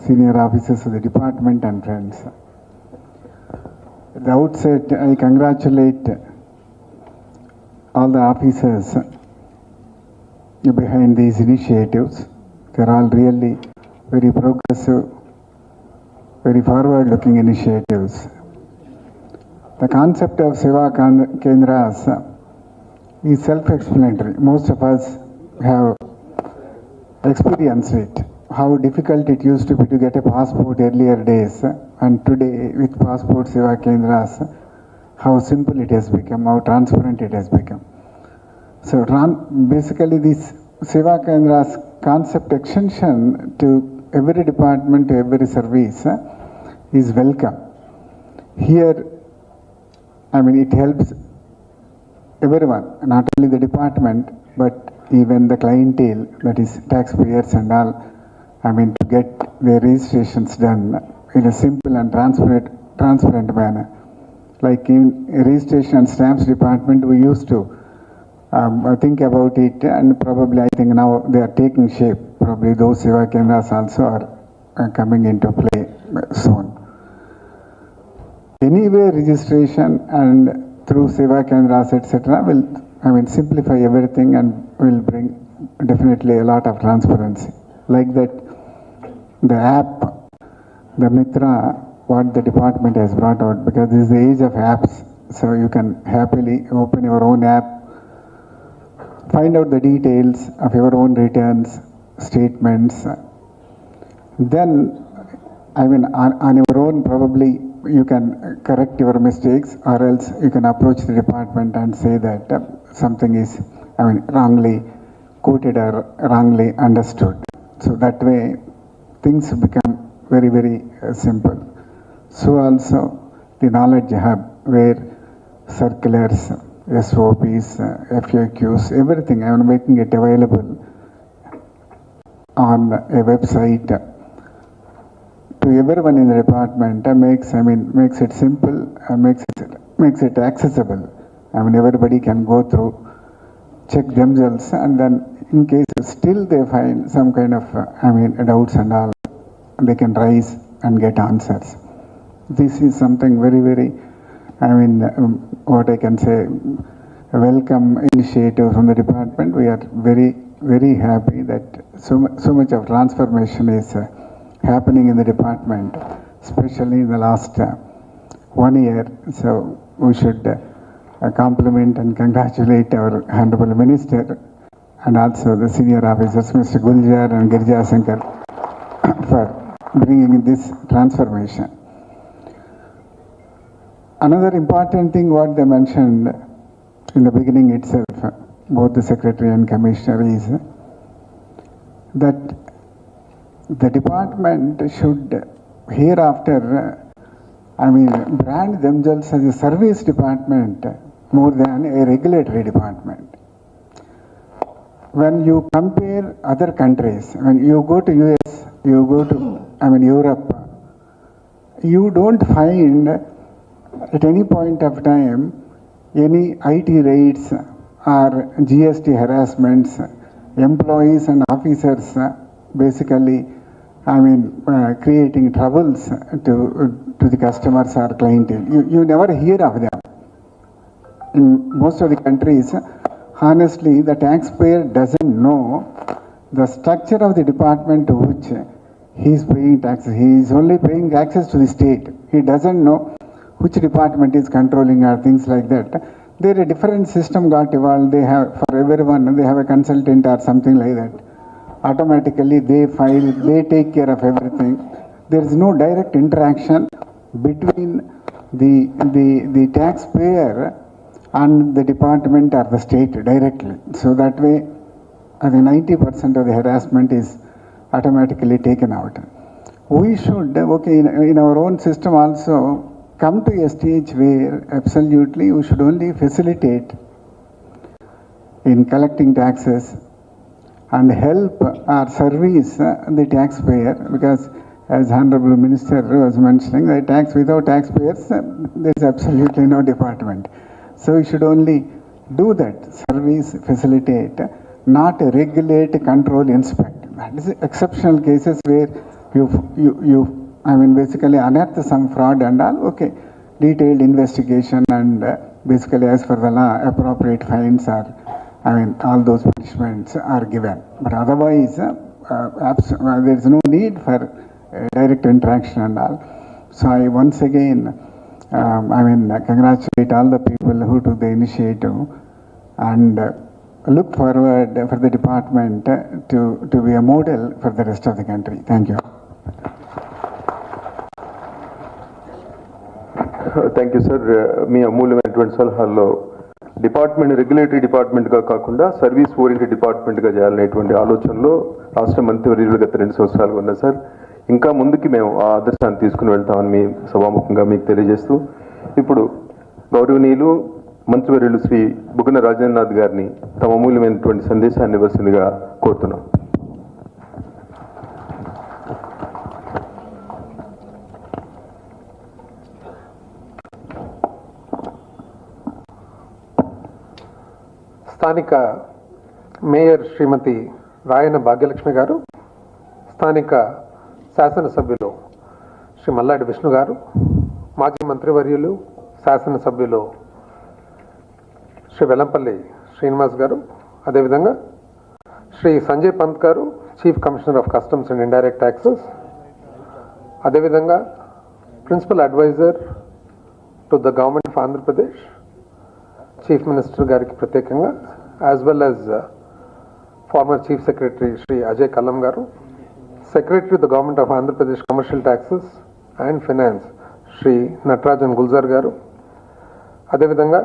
Senior Officers of the Department, and friends. At the outset, I congratulate all the officers behind these initiatives. They're all really very progressive, very forward-looking initiatives. The concept of Seva Kendras is self-explanatory. Most of us have experienced it, how difficult it used to be to get a passport earlier days, and today with Passport Seva Kendras, how simple it has become, how transparent it has become. So basically this Seva Kendras concept extension to every department, to every service is welcome. Here, I mean, it helps everyone, not only the department, but even the clientele, that is taxpayers and all, I mean, to get their registrations done in a simple and transparent manner. Like in registration and stamps department, we used to think about it, and probably I think now they are taking shape. Probably those Seva Kendras also are coming into play soon. Anyway, registration and through Seva Kendras, etc., will, I mean, simplify everything and will bring definitely a lot of transparency. Like that, the app, the Mitra, what the department has brought out, because this is the age of apps, so you can happily open your own app, find out the details of your own returns, statements. Then, I mean, on your own, probably you can correct your mistakes, or else you can approach the department and say that something is, I mean, wrongly quoted or wrongly understood. So that way, things become very, very simple. So also, the knowledge hub, where circulars, SOPs, FAQs, everything, I am making it available on a website to everyone in the department, makes it simple and makes it accessible. I mean, everybody can go through, check themselves, and then in case still they find some kind of doubts and all, they can raise and get answers. This is something very, very, what I can say, a welcome initiative from the department. We are very, very happy that so much of transformation is happening in the department, especially in the last 1 year. So we should compliment and congratulate our Honorable Minister and also the senior officers, Mr. Guljar and Girija Shankar, for bringing this transformation. Another important thing what they mentioned in the beginning itself, both the Secretary and Commissioner, is that the department should hereafter, brand themselves as a service department more than a regulatory department. When you compare other countries, when you go to US, you go to, Europe, you don't find at any point of time any IT raids or GST harassments, employees and officers basically, creating troubles to the customers or clientele. You never hear of them. In most of the countries, honestly, the taxpayer doesn't know the structure of the department to which he is paying taxes. He is only paying taxes to the state. He doesn't know which department is controlling or things like that. There a different system got evolved. They have, for everyone, they have a consultant or something like that. Automatically they file, they take care of everything. There is no direct interaction between the taxpayer and the department or the state directly. So that way, 90% of the harassment is automatically taken out. We should, in our own system also, come to a stage where absolutely we should only facilitate in collecting taxes and help or service the taxpayer, because as Honorable Minister was mentioning, the tax without taxpayers, there is absolutely no department. So we should only do that, service, facilitate, not regulate, control, inspect. That is exceptional cases where you basically unearth some fraud and all, okay, detailed investigation and basically as per the law, appropriate fines are, all those punishments are given. But otherwise, there is no need for direct interaction and all. So I once again, congratulate all the people who took the initiative and look forward for the department to be a model for the rest of the country. Thank you. Thank you sir. మీ అమూల్యమైనటువంటి సలహాల్లో department regulatory డిపార్ట్మెంట్గా కాకుండా service oriented డిపార్ట్మెంట్గా చేయాలనేటువంటి ఆలోచనలో రాష్ట్ర మంత్రివర్యులు గత 2 సంవత్సరాలుగా ఉన్నారు సార్. ఇంకా ముందుకి మేము ఆ ఆదర్శాన్ని తీసుకుని వెళ్తామని మీ సభాముఖంగా మీకు తెలియజేస్తూ, ఇప్పుడు గౌరవనీయులు మంత్రివర్యులు శ్రీ బుగ్గన రాజేంద్రనాథ్ గారిని తమ అమూల్యమైనటువంటి సందేశాన్ని ఇవ్వాల్సిందిగా కోరుతున్నాం. స్థానిక మేయర్ శ్రీమతి రాయన భాగ్యలక్ష్మి గారు, స్థానిక శాసనసభ్యులు శ్రీ మల్లాడి విష్ణు గారు, మాజీ మంత్రివర్యులు శాసనసభ్యులు శ్రీ వెల్లంపల్లి శ్రీనివాస్ గారు, అదేవిధంగా శ్రీ సంజయ్ పంత్ గారు, chief commissioner of customs and indirect taxes. అదేవిధంగా principal adviser to the government of Andhra Pradesh, chief minister గారికి ప్రత్యేకంగా, as well as former chief secretary Shri Ajay Kallam గారు, secretary the government of Andhra Pradesh commercial taxes and finance Shri Natarajan Gulzar గారు, అదేవిధంగా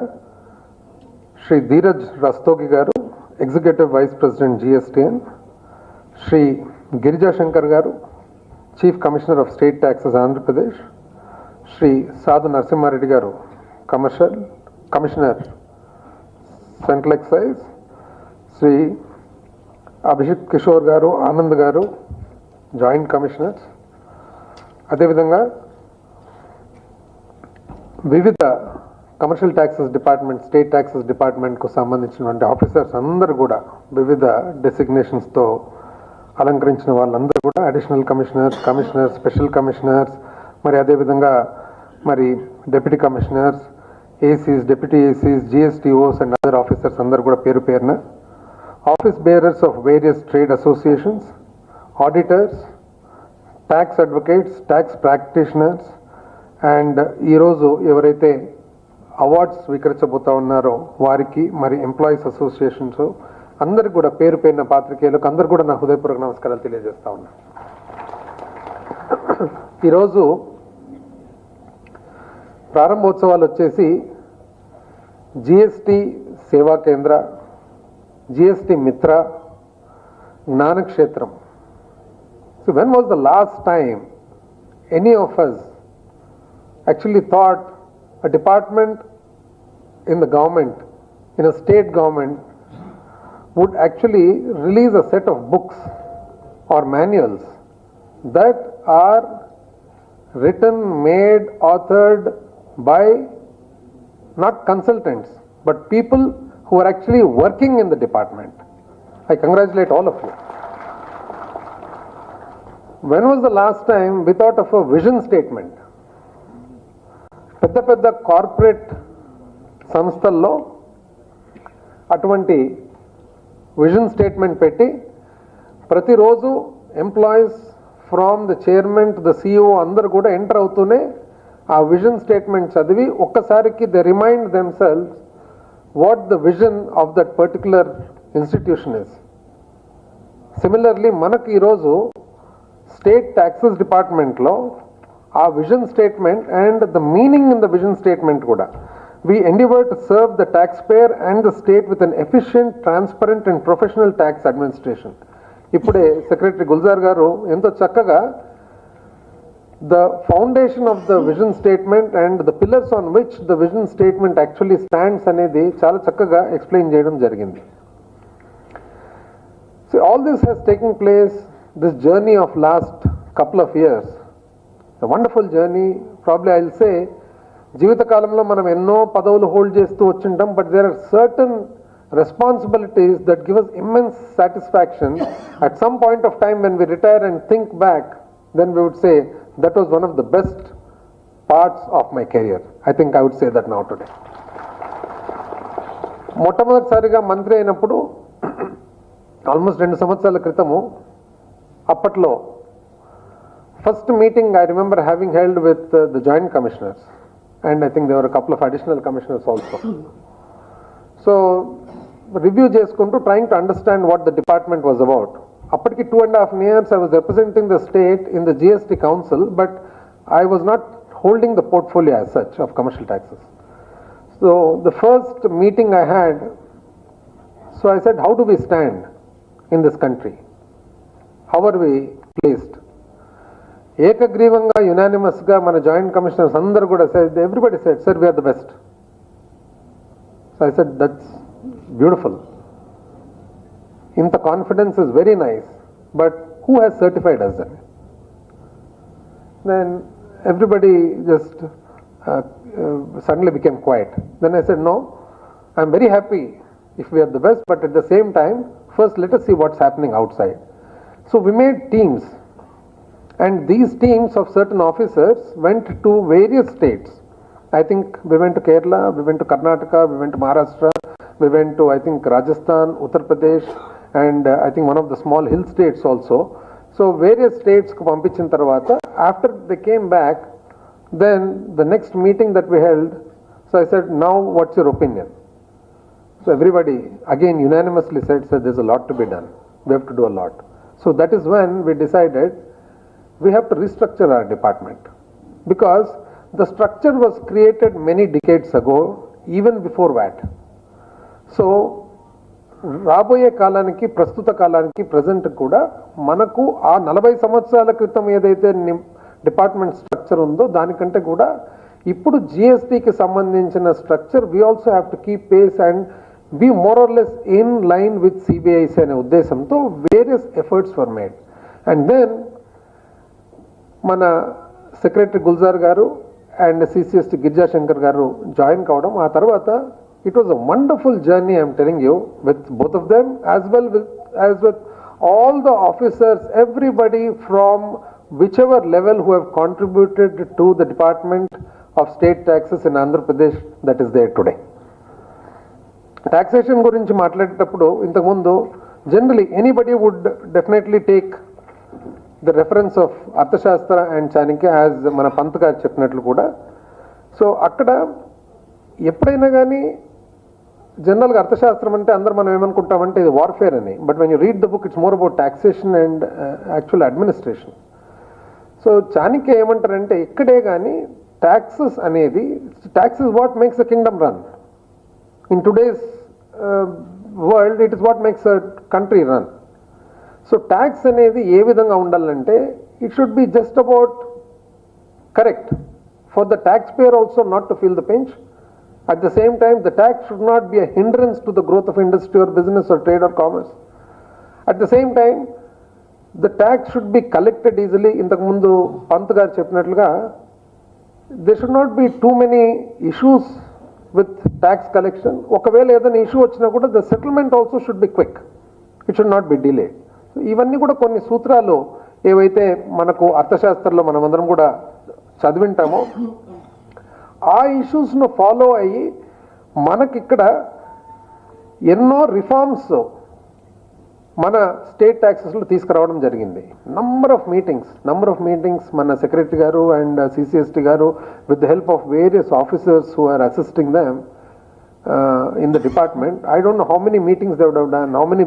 శ్రీ ధీరజ్ రస్తోగి గారు, executive vice president GSTN, Shri Girija Shankar గారు, chief commissioner of state taxes Andhra Pradesh, Shri Sadhu Narasimha Reddy గారు, commissioner central excise, Shri Abhishek Kishore గారు, ఆనంద్ గారు, జాయింట్ కమిషనర్స్, అదేవిధంగా వివిధ commercial taxes department, state taxes డిపార్ట్మెంట్కు సంబంధించినటువంటి ఆఫీసర్స్ అందరూ కూడా, వివిధ డెసిగ్నేషన్స్తో అలంకరించిన వాళ్ళందరూ కూడా, అడిషనల్ కమిషనర్స్, స్పెషల్ కమిషనర్స్, మరి అదేవిధంగా మరి deputy commissioners, ACs, deputy ACs, GSTOs and other officers అందరూ కూడా పేరు పేరున, office bearers of various trade associations, auditors, tax advocates, tax practitioners, and ఈరోజు ఎవరైతే అవార్డ్స్ స్వీకరించబోతా ఉన్నారో వారికి, మరి ఎంప్లాయీస్ అసోసియేషన్స్ అందరికి కూడా పేరు పేరున, పాత్రికేయులకు అందరు కూడా నా హృదయపూర్వక నమస్కారాలు తెలియజేస్తా ఉన్నా. ఈరోజు ప్రారంభోత్సవాలు వచ్చేసి జిఎస్టి సేవా కేంద్ర, జిఎస్టి మిత్ర, జ్ఞానక్షేత్రం. So when was the last time any of us actually thought a department in the government, in a state government, would actually release a set of books or manuals that are written, made, authored by not consultants but people who are actually working in the department? I congratulate all of you. When was the last time we thought of a vision statement? పెద్ద corporate సంస్థల్లో అటువంటి vision statement పెట్టి ప్రతిరోజు employees from the chairman to the CEO అందరు కూడా enter అవుతూనే ఆ vision statement చదివి ఒక్కసారికి they remind themselves what the vision of that particular institution is. Similarly మనకు ఈరోజు స్టేట్ ట్యాక్సెస్ డిపార్ట్మెంట్లో ఆ vision statement and the meaning in the vision statement కూడా, we endeavor to serve the taxpayer and the state with an efficient, transparent and professional tax administration. ఇప్పుడే secretary Gulzar గారు ఎంతో చక్కగా the foundation of the vision statement and the pillars on which the vision statement actually stands అనేది చాలా చక్కగా explain చేయడం జరిగింది. So all this has taken place, this journey of last couple of years, a wonderful journey. Probably I'll say జీవితకాలంలో మనం ఎన్నో పదవులు hold చేస్తూ వచ్చింటాం, but there are certain responsibilities that give us immense satisfaction. At some point of time when we retire and think back, then we would say that was one of the best parts of my career. I think I would say that now today. మొట్టమొదటిసారిగా మంత్రి అయినప్పుడు almost 2 సంవత్సరాల క్రితము, అప్పట్లో first meeting I remember having held with the joint commissioners, and I think there were a couple of additional commissioners also. So review చేసుకుంటూ trying to understand what the department was about. అప్పటికి 2.5 years I was representing the state in the GST council, but I was not holding the portfolio as such of commercial taxes. So the first meeting I had, so I said, how do we stand in this country? How are we placed? ఏకగ్రీవంగా యునానిమస్గా మన joint commissioners అందరూ కూడా everybody said, sir we are the best. So I said that's beautiful. ఇంత confidence is very nice, but who has certified us that? Then everybody just suddenly became quiet. Then I said, no, I am very happy if we are the best, but at the same time, first let us see what's happening outside. So we made teams. And these teams of certain officers went to various states. I think we went to Kerala, we went to Karnataka, we went to Maharashtra, we went to, I think, Rajasthan, Uttar Pradesh, and I think one of the small hill states also. So various states కు పంపించిన తర్వాత after they came back, then the next meeting that we held, so I said, now what's your opinion? So everybody again unanimously said there's a lot to be done, we have to do a lot. So that is when we decided we have to restructure our department, because the structure was created many decades ago, even before VAT. So రాబోయే కాలానికి, ప్రస్తుత కాలానికి, present కూడా మనకు ఆ 40 సంవత్సరాల క్రితం ఏదైతే డిపార్ట్మెంట్ స్ట్రక్చర్ ఉందో దానికంటే కూడా ఇప్పుడు జిఎస్టీకి సంబంధించిన structure we also have to keep pace and be more or less in line with CBIC అనే ఉద్దేశంతో various efforts were made. And then మన సెక్రటరీ గుల్జార్ గారు అండ్ సిసిఎస్టి గిరిజాశంకర్ గారు జాయిన్ కావడం, ఆ తర్వాత it was a wonderful journey, I'm telling you, with both of them, as well as with all the officers, everybody from whichever level who have contributed to the Department of State Taxes in Andhra Pradesh that is there today. Taxation గురించి మాట్లాడేటప్పుడు ఇంతకుముందు generally anybody would definitely take the reference of Arthashastra and Chanakya as మన పంత్ గారు చెప్పినట్లు కూడా. So అక్కడ ఎప్పుడైనా కానీ జనరల్గా అర్థశాస్త్రం అంటే అందరూ మనం ఏమనుకుంటామంటే ఇది వార్ఫేర్ అని, but when you read the book it's more about taxation and actual administration. So Chanakya ఏమంటారంటే ఇక్కడే కానీ ట్యాక్సెస్ అనేది, tax is what makes a Kingdom run. In today's world it is what makes a country run. So tax అనేది ఏ విధంగా ఉండాలంటే it should be just about correct for the tax payer also not to feel the pinch. At the same time, the tax should not be a hindrance to the growth of industry or business or trade or commerce. At the same time, the tax should be collected easily. ఇంతకు ముందు పంత్ గారు చెప్పినట్లుగా there should not be too many issues with tax collection. ఒకవేళ ఏదైనా issue వచ్చినా కూడా the settlement also should be quick. It should not be delayed. ఇవన్నీ కూడా కొన్ని సూత్రాలు ఏవైతే మనకు అర్థశాస్త్రంలో మనమందరం కూడా చదివింటామో ఆ ఇష్యూస్ను ఫాలో అయ్యి మనకిక్కడ ఎన్నో రిఫార్మ్స్ మన స్టేట్ ట్యాక్సెస్లో తీసుకురావడం జరిగింది. నంబర్ ఆఫ్ మీటింగ్స్ మన సెక్రటరీ గారు అండ్ సిసిఎస్టి గారు with the help of various officers who are assisting them in the department. I don't know how many meetings they would have done, how many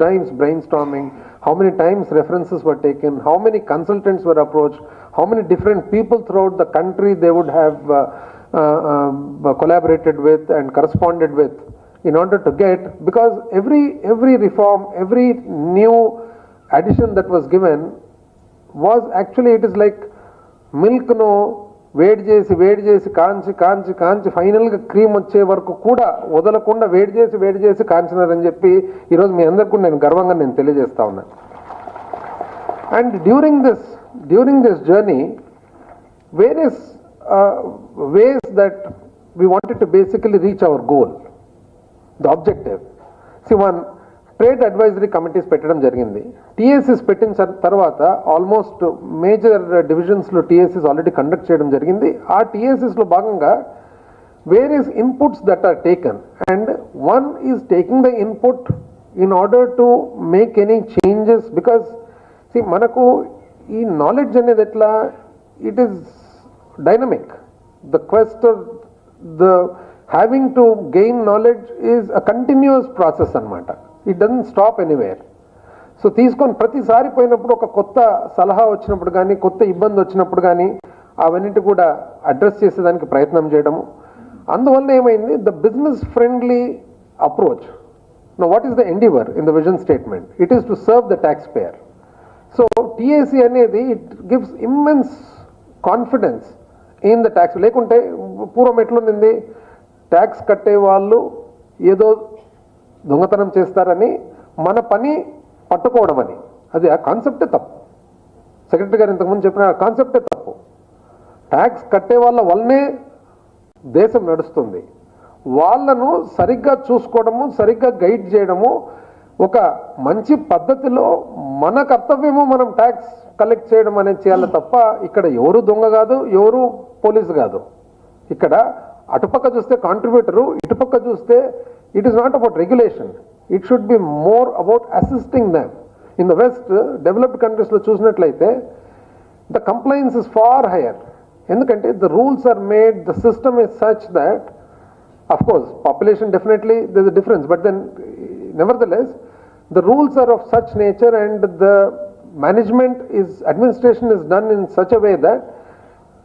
times brainstorming, how many times references were taken, how many consultants were approached, how many different people throughout the country they would have collaborated with and corresponded with in order to get, because every reform, every new addition that was given was actually, it is like milk no వేడి చేసి కాంచి ఫైనల్గా cream వచ్చే వరకు కూడా వదలకుండా వేడి చేసి కాంచినారని చెప్పి ఈరోజు మీ అందరికీ కూడా నేను గర్వంగా తెలియజేస్తా ఉన్నాను. And during this journey various ways that we wanted to basically reach our goal, the objective. One, trade advisory committees పెట్టడం జరిగింది. టీఎస్సీస్ పెట్టిన తర్వాత ఆల్మోస్ట్ మేజర్ డివిజన్స్లో టీఎస్సీస్ ఆల్రెడీ కండక్ట్ చేయడం జరిగింది. ఆ టీఎస్సీస్లో భాగంగా various inputs that are taken, and one is taking the input in order to make any changes. Because మనకు ఈ నాలెడ్జ్ అనేది ఎట్లా, it is dynamic. The quest the having to gain knowledge is a continuous process అన్నమాట. It doesn't stop anywhere. So తీసుకొని ప్రతిసారి పోయినప్పుడు ఒక కొత్త సలహా వచ్చినప్పుడు కానీ, కొత్త ఇబ్బంది వచ్చినప్పుడు కానీ అవన్నిటి కూడా అడ్రస్ చేసేదానికి ప్రయత్నం చేయడము. అందువల్ల ఏమైంది, the business friendly approach. No what is the endeavour in the vision statement? It is to serve the tax payer. So TAC అనేది it gives immense confidence in the tax. లేకుంటే పూర్వం ఎట్లుంది, ట్యాక్స్ కట్టే వాళ్ళు ఏదో దొంగతనం చేస్తారని మన పని పట్టుకోవడం అని, అది ఆ కాన్సెప్టే తప్పు. సెక్రటరీ గారు ఇంతకుముందు చెప్పిన కాన్సెప్టే తప్పు. ట్యాక్స్ కట్టే వాళ్ళ వల్లనే దేశం నడుస్తుంది. వాళ్ళను సరిగ్గా చూసుకోవడము, సరిగ్గా గైడ్ చేయడము, ఒక మంచి పద్ధతిలో మన కర్తవ్యము మనం ట్యాక్స్ కలెక్ట్ చేయడం అనేది చేయాలి తప్ప ఇక్కడ ఎవరు దొంగ కాదు, ఎవరు పోలీసు కాదు. ఇక్కడ అటుపక్క చూస్తే కాంట్రిబ్యూటరు, ఇటుపక్క చూస్తే it is not about regulation, It should be more about assisting them. In the West, developed countries lo chusinattlaithe, the compliance is far higher. Endukante the rules are made, the system is such that, of course, population definitely there's a difference, but then nevertheless, the rules are of such nature and the administration is done in such a way that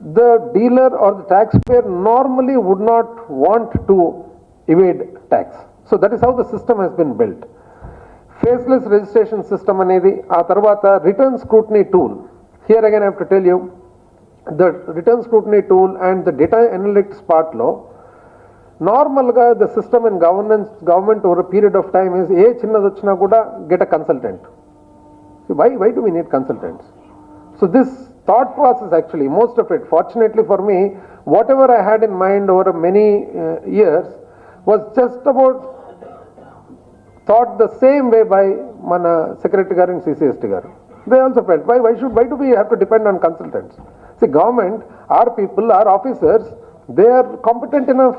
the dealer or the taxpayer normally would not want to evade tax. So that is how the system has been built. Faceless registration system anedi, aa tarvata return scrutiny tool. Here again I have to tell you, the return scrutiny tool and the data analytics part lo, normal ga the system and government over a period of time is ఏ చిన్నది వచ్చినా కూడా get a consultant. So why do we need consultants? So this thought process actually, most of it, fortunately for me, whatever I had in mind over many years was just about thought the same way by mana secretary garu and CCST garu. They also felt, why do we have to depend on consultants? See, government, our people, our officers, they are competent enough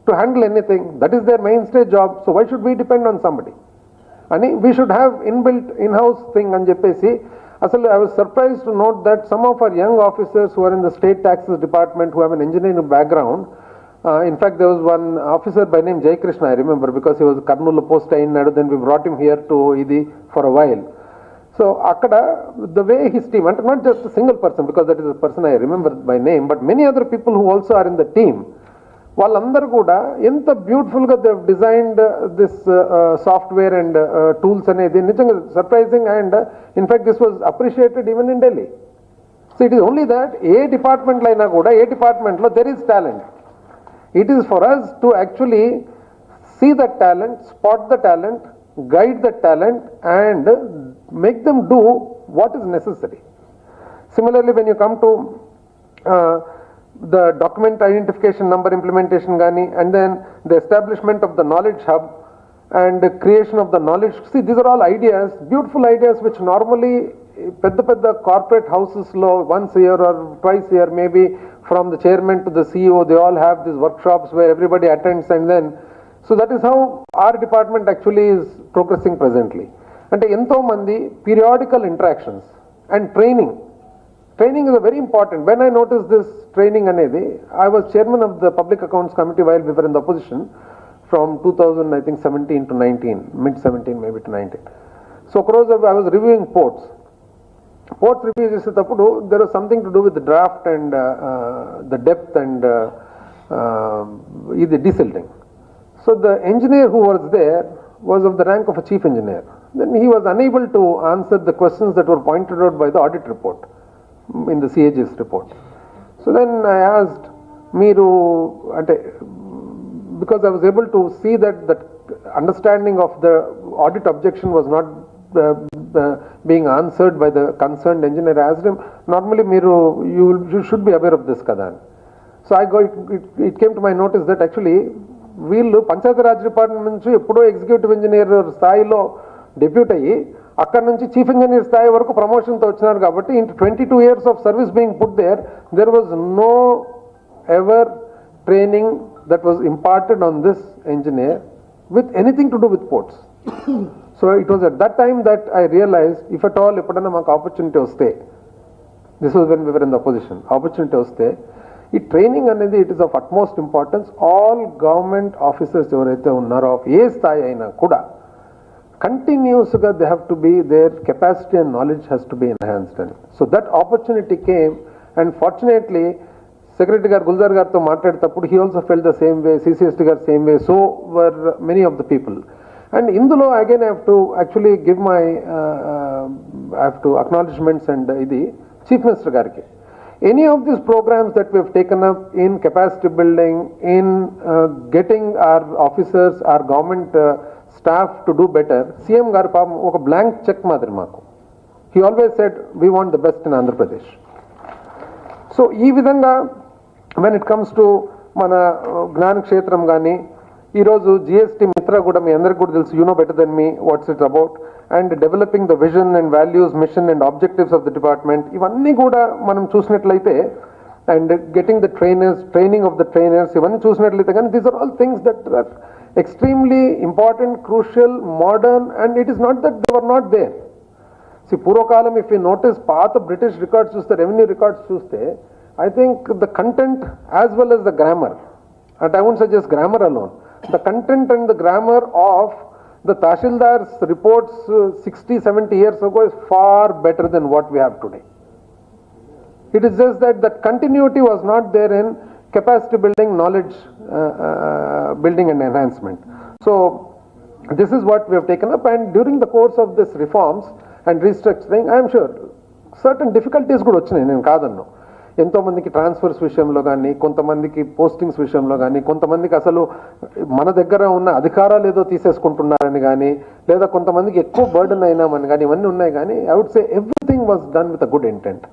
to handle anything. That is their mainstay job. So why should we depend on somebody? And we should have inbuilt in-house thing and చెప్పేసి అసలు I was surprised to note that some of our young officers who are in the state taxes department who have an engineering background, in fact there was one officer by name Jay Krishna, I remember, because he was Karnool post ayinadu, then we brought him here to Idi for a while. So akkada the way his team, and not just a single person, because that is a person I remember by name, but many other people who also are in the team, వాళ్ళందరూ కూడా ఎంత బ్యూటిఫుల్గా they designed this software and tools అనేది నిజంగా surprising, and in fact this was appreciated even in Delhi. So it is only that ఏ డిపార్ట్మెంట్లో అయినా కూడా ఏ డిపార్ట్మెంట్లో there is talent. It is for us to actually see that talent, spot the talent, guide the talent and make them do what is necessary. Similarly, when you come to the document identification number implementation gani, and then the establishment of the knowledge hub and the creation of the knowledge, see, these are all ideas, beautiful ideas which normally pedda corporate houses lo once a year or twice a year, maybe from the chairman to the CEO, they all have these workshops where everybody attends, and then so that is how our department actually is progressing presently. Ante ento mandi periodical interactions and training is a very important. When I noticed this training anedi, I was chairman of the public accounts committee while we were in the opposition from 2017 to 19, mid 17 maybe to 19. So across I was reviewing ports review చేసేటప్పుడు there was something to do with the draft and the depth and the desilting. So the engineer who was there was of the rank of a chief engineer. Then he was unable to answer the questions that were pointed out by the audit report in the CAG's report. So then I asked Meeru, because I was able to see that understanding of the audit objection was not being answered by the concerned engineer. I asked him, normally Meeru, you should be aware of this Kadan. So it came to my notice that actually వీళ్ళు Panchayati Raj department నుంచి ఎప్పుడో executive engineer స్థాయిలో depute అయ్యి అక్కడ నుంచి chief engineer స్థాయి వరకు ప్రమోషన్తో వచ్చినారు కాబట్టి in 22 years of service being put there was no ever training that was imparted on this engineer with anything to do with ports. So it was at that time that I realized, if at all ఎప్పుడైనా మాకు opportunity వస్తే, this was when we were in the opposition, opportunity వస్తే ఈ training అనేది it is of utmost importance. All government officers ఎవరైతే ఉన్నారో of ఏ స్థాయి అయినా కూడా కంటిన్యూస్గా they have to be, their capacity and knowledge has to be enhanced అని. So that opportunity came, and fortunately secretary గారు గుల్జార్ గారితో మాట్లాడేటప్పుడు he also felt the same way, CCST గారు same way, so were many of the people. And ఇందులో again I have to actually give my I have to acknowledgements and ఇది chief minister గారికి. Any of these programs that we have taken up in capacity building, in getting our officers, our government staff to do better, CM garu paam oka blank check madiri maaku. He always said, we want the best in Andhra Pradesh. So ee vidhanga when it comes to mana జ్ఞాన క్షేత్రం గాని, ఈరోజు GST మిత్ర కూడా మీ అందరికి కూడా తెలుసు, you know better than me what's it about, and developing the vision and values, mission and objectives of the department, ఇవన్నీ కూడా మనం చూసినట్లయితే, and getting the training of the trainers, ఇవన్నీ చూసినట్లయితే కానీ these are all things that extremely important, crucial, modern, and it is not that they were not there. See, Purvakalam, if you notice, path of British records, the revenue records, I think the content as well as the grammar, and I won't suggest grammar alone, the content and the grammar of the Tahsildar's reports 60, 70 years ago is far better than what we have today. It is just that that continuity was not there in capacity building, knowledge building and enhancement. So this is what we have taken up, and during the course of this reforms and restructuring, I am sure certain difficulties కూడా వచ్చినాయి, నేను కాదన్ను. ఎంతో మందికి transfers విషయంలో కానీ, కొంతమందికి postings విషయంలో కానీ, కొంతమందికి అసలు మన దగ్గర ఉన్న అధికారాలు ఏదో తీసేసుకుంటున్నారని కానీ, లేదా కొంతమందికి ఎక్కువ బర్డెన్ అయినామని కానీ, ఇవన్నీ ఉన్నాయి. కానీ I would say everything was done with a good intent,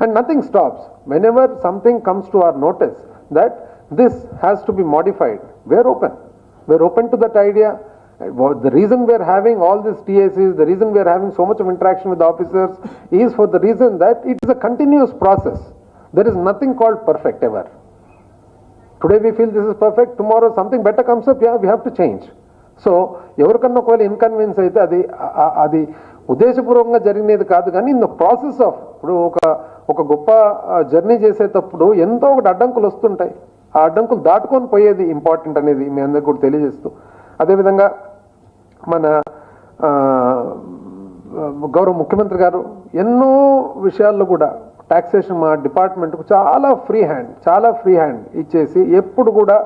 and nothing stops whenever something comes to our notice that this has to be modified. We are open to that idea. The reason we are having all these TACs, the reason we are having so much of interaction with the officers is for the reason that it is a continuous process. There is nothing called perfect ever. Today we feel this is perfect, tomorrow something better comes up, yeah, we have to change. So ఎవరికన్నా ఒకవేళ inconvenience అయితే అది ఉద్దేశపూర్వకంగా జరిగినది కాదు, కానీ in the process of ఇప్పుడు ఒక గొప్ప జర్నీ చేసేటప్పుడు ఎంతో ఒకటి అడ్డంకులు వస్తుంటాయి, ఆ అడ్డంకులు దాటుకొని పోయేది ఇంపార్టెంట్ అనేది మీ అందరికీ కూడా తెలియజేస్తూ, అదేవిధంగా మన గౌరవ ముఖ్యమంత్రి గారు ఎన్నో విషయాల్లో కూడా టాక్సేషన్ మా డిపార్ట్మెంట్కు చాలా ఫ్రీ హ్యాండ్ ఇచ్చేసి, ఎప్పుడు కూడా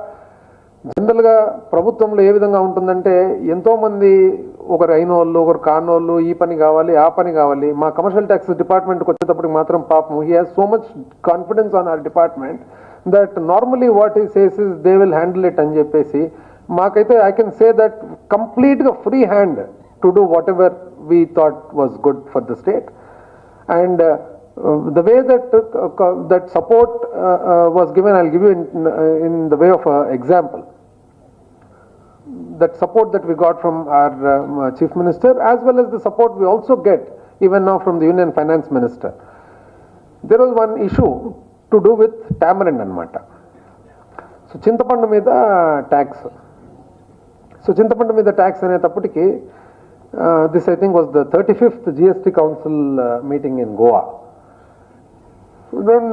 జనరల్గా ప్రభుత్వంలో ఏ విధంగా ఉంటుందంటే ఎంతోమంది ఒకరు అయిన వాళ్ళు ఒకరు కానోళ్ళు, ఈ పని కావాలి ఆ పని కావాలి. మా కమర్షియల్ ట్యాక్స్ డిపార్ట్మెంట్కి వచ్చేటప్పటికి మాత్రం పాపం he has so much confidence on our department that normally what he says is they will handle it అని చెప్పేసి, మాకైతే ఐ కెన్ సే దట్ కంప్లీట్గా free hand to do whatever we thought was good for the state. And the way that support was given, I'll give you in the way of an example. That support that we got from our Chief Minister, as well as the support we also get even now from the Union Finance Minister. There was one issue to do with tamarind anamata. So చింతపండు మీద tax, అనేటప్పటికి this I think was the 35th GST Council meeting in Goa. Then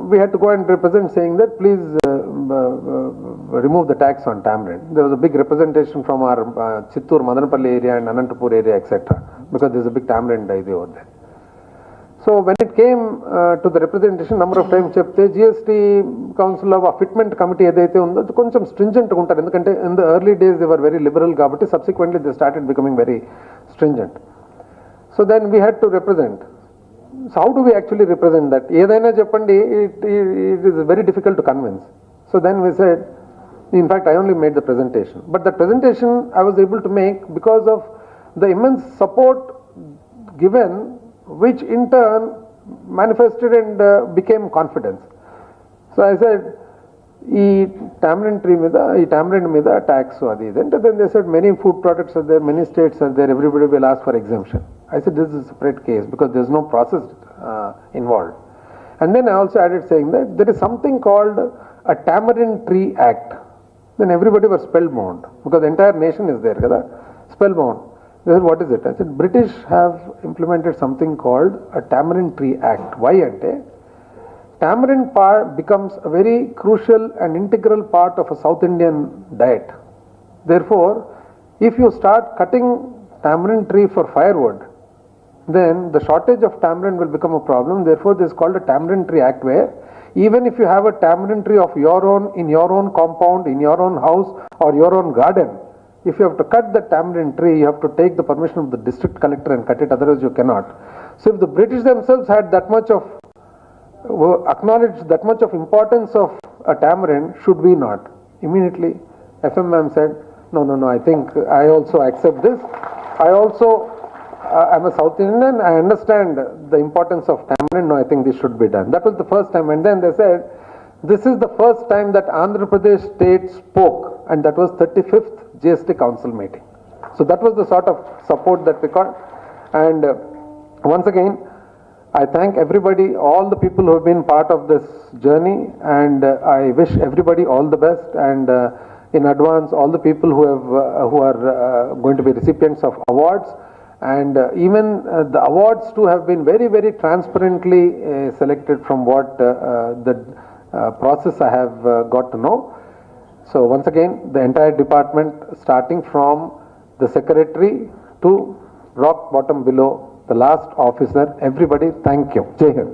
we had to go and represent, saying that please remove the tax on tamarind. There was a big representation from our Chittoor, Madanapalli area and Anantapur area, etc. because there is a big tamarind idea over there. So when it came to the representation, number of times చెప్తే GST Council of Fitment Committee ఏదైతే ఉందో కొంచెం stringent ఉంటారు, ఎందుకంటే in the early days they were very liberal కాబట్టి subsequently they started becoming very stringent. So then we had to represent. So how do we actually represent that? ఏదైనా చెప్పండి, it is very difficult to convince. So then we said, in fact I only made the presentation, but the presentation I was able to make because of the immense support given, which in turn manifested and became confidence. So I said, ఈ tamarind మీద tax అది ఇది అంటే, then they said many food products are there, many states are there, everybody will ask for exemption. I said this is a separate case because there is no process involved. And then I also added saying that there is something called a Tamarind Tree Act. Then everybody was spellbound because the entire nation is there, kada, spellbound. They said, what is it? I said, British have implemented something called a Tamarind Tree Act. Why ante? Tamarind becomes a very crucial and integral part of a South Indian diet. Therefore, if you start cutting tamarind tree for firewood, then the shortage of tamarind will become a problem. Therefore, this is called a Tamarind Tree Act, where even if you have a tamarind tree of your own, in your own compound, in your own house or your own garden, if you have to cut the tamarind tree, you have to take the permission of the district collector and cut it, otherwise you cannot. So if the British themselves had that much of acknowledged that much of importance of a tamarind, should we not? Immediately FMM said, no, I think I also accept this. I also I'm a South Indian, I understand the importance of tamarind, no, I think this should be done. That was the first time, and then they said this is the first time that Andhra Pradesh state spoke, and that was 35th GST Council meeting. So that was the sort of support that we got. And once again, I thank everybody, all the people who have been part of this journey, and I wish everybody all the best. And in advance all the people who are going to be recipients of awards, and even the awards too have been very, very transparently selected from what the process I have got to know. So once again, the entire department, starting from the secretary to rock bottom below, the last officer, everybody, thank you. Jai Hind.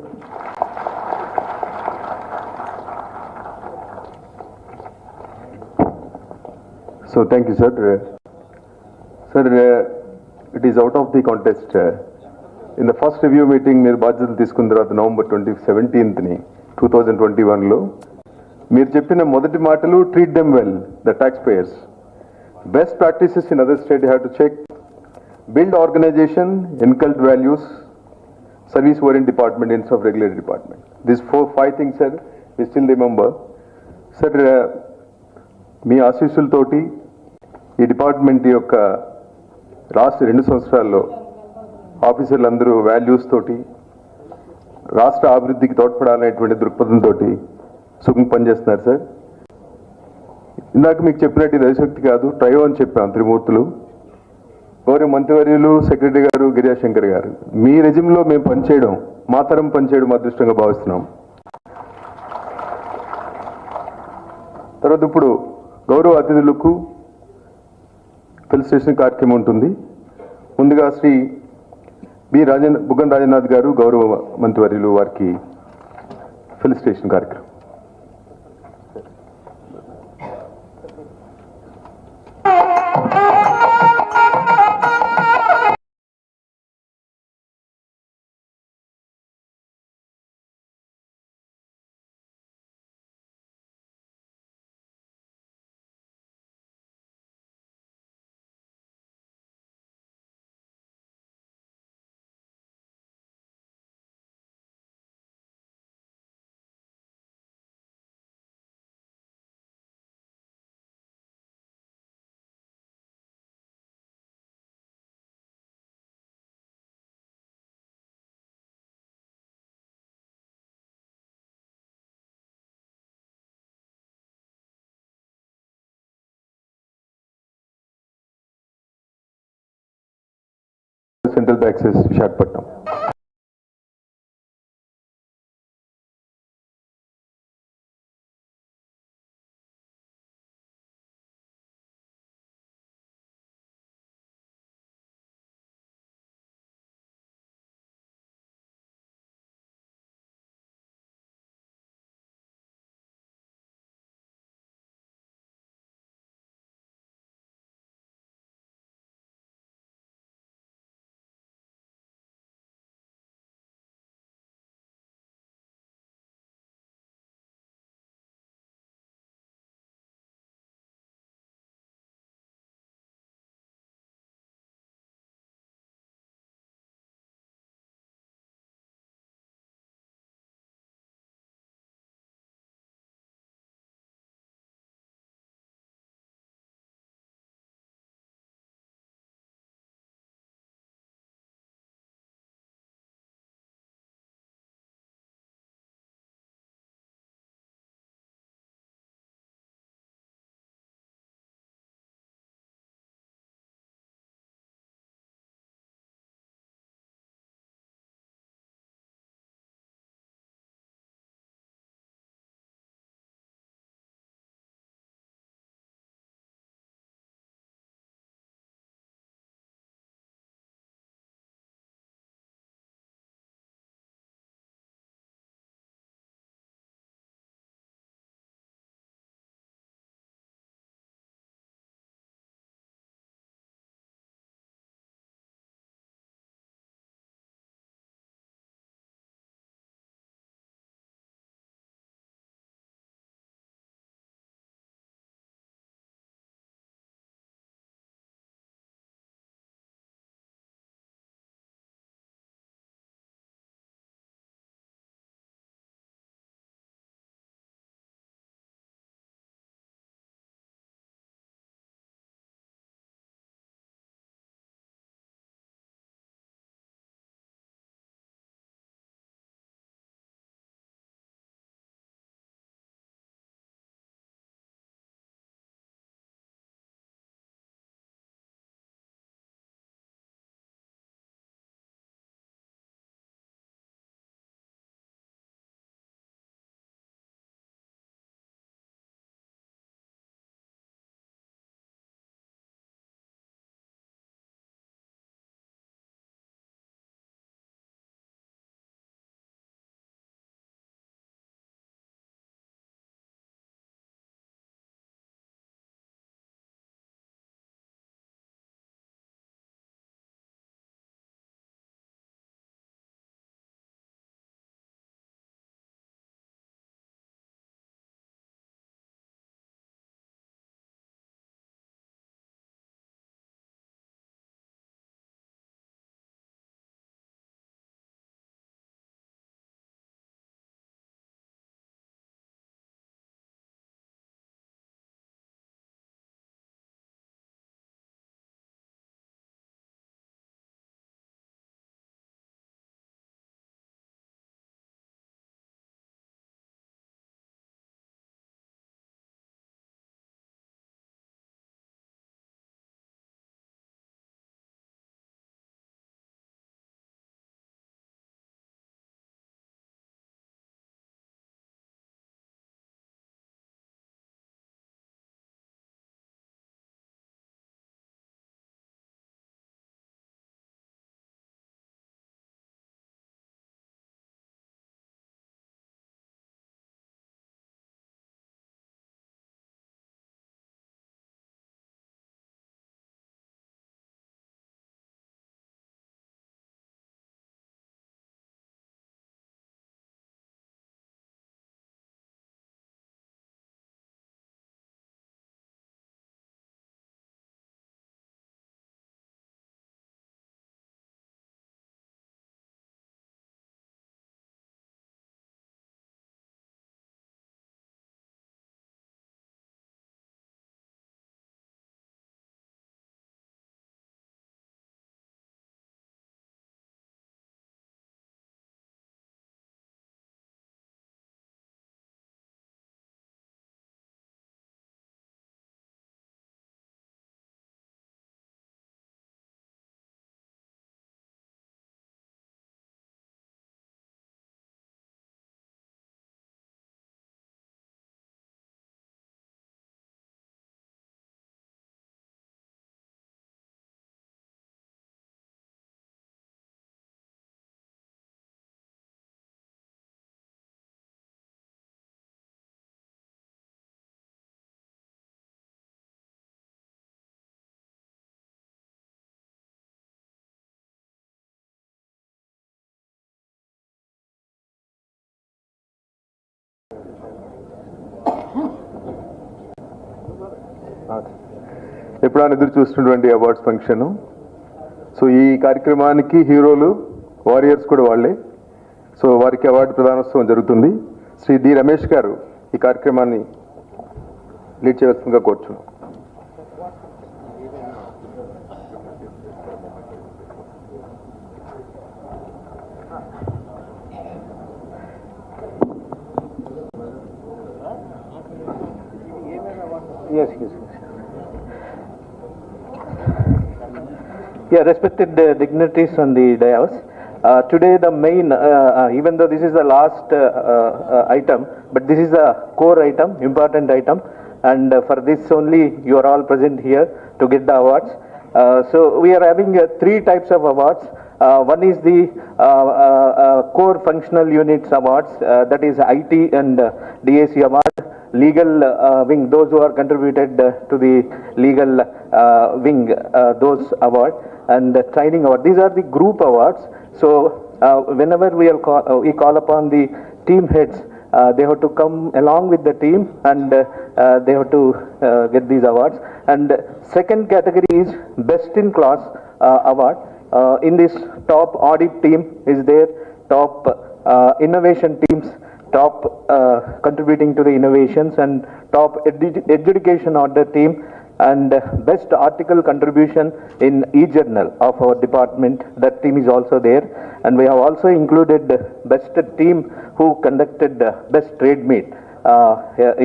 So thank you, sir. Sir, it is out of the contest. In the first review meeting, మీరు బాధ్యతలు తీసుకున్న తర్వాత November 17th 2021లో మీరు చెప్పిన మొదటి మాటలు treat them well, the tax payers. Best practices in other state have to check, build organization, incult values, service oriented department instead of regulated department. These 4-5 things, sir, we still remember. Sir, మీ ఆశీస్సులతోటి ఈ department యొక్క last 2 సంవత్సరాల్లో ఆఫీసర్లు అందరూ values తోటి రాష్ట్ర అభివృద్ధికి తోడ్పడాలనేటువంటి దృక్పథంతో సుఖంగా పనిచేస్తున్నారు సార్. ఇందాక మీకు చెప్పినట్టు ఇది అతిశక్తి కాదు, ట్రయో అని చెప్పాం త్రిమూర్తులు. గౌరవ మంత్రివర్యులు, సెక్రటరీ గారు, గిరిజాశంకర్ గారు, మీ రెజిమ్లో మేము పనిచేయడం, మా తరం పనిచేయడం అదృష్టంగా భావిస్తున్నాం. తర్వాత ఇప్పుడు గౌరవ అతిథులకు ఫెలిసిటేషన్ కార్యక్రమం ఉంటుంది. ముందుగా శ్రీ బుగ్గన రాజేంద్రనాథ్ గారు, గౌరవ మంత్రివర్యులు, వారికి ఫెలిసిటేషన్ కార్యక్రమం. సెంట్రల్ బ్యాక్సెస్ విశాఖపట్నం. ఎప్పుడైనా ఎదురు చూస్తున్నటువంటి అవార్డ్స్ ఫంక్షన్. సో ఈ కార్యక్రమానికి హీరోలు వారియర్స్ కూడా వాళ్ళే. సో వారికి అవార్డు ప్రదానోత్సవం జరుగుతుంది. శ్రీ డి రమేష్ గారు ఈ కార్యక్రమాన్ని లీడ్ చేయవలసిందిగా కోరుచున్నాం. Yes, yes, yes. Yeah, respected dignitaries on the dais. Today the main, even though this is the last item, but this is a core item, important item, and for this only you are all present here to get the awards. So we are having three types of awards. One is the core functional units awards, that is IT and DAC award. Legal wing, those who are contributed to the legal wing, those award, and training award. These are the group awards. So whenever we call upon the team heads, they have to come along with the team, and they have to get these awards. And second category is best in class award. In this, top audit team is there, top innovation teams, top contributing to the innovations, and top education order team, and best article contribution in e-journal of our department. That team is also there. And we have also included best team who conducted best trade meet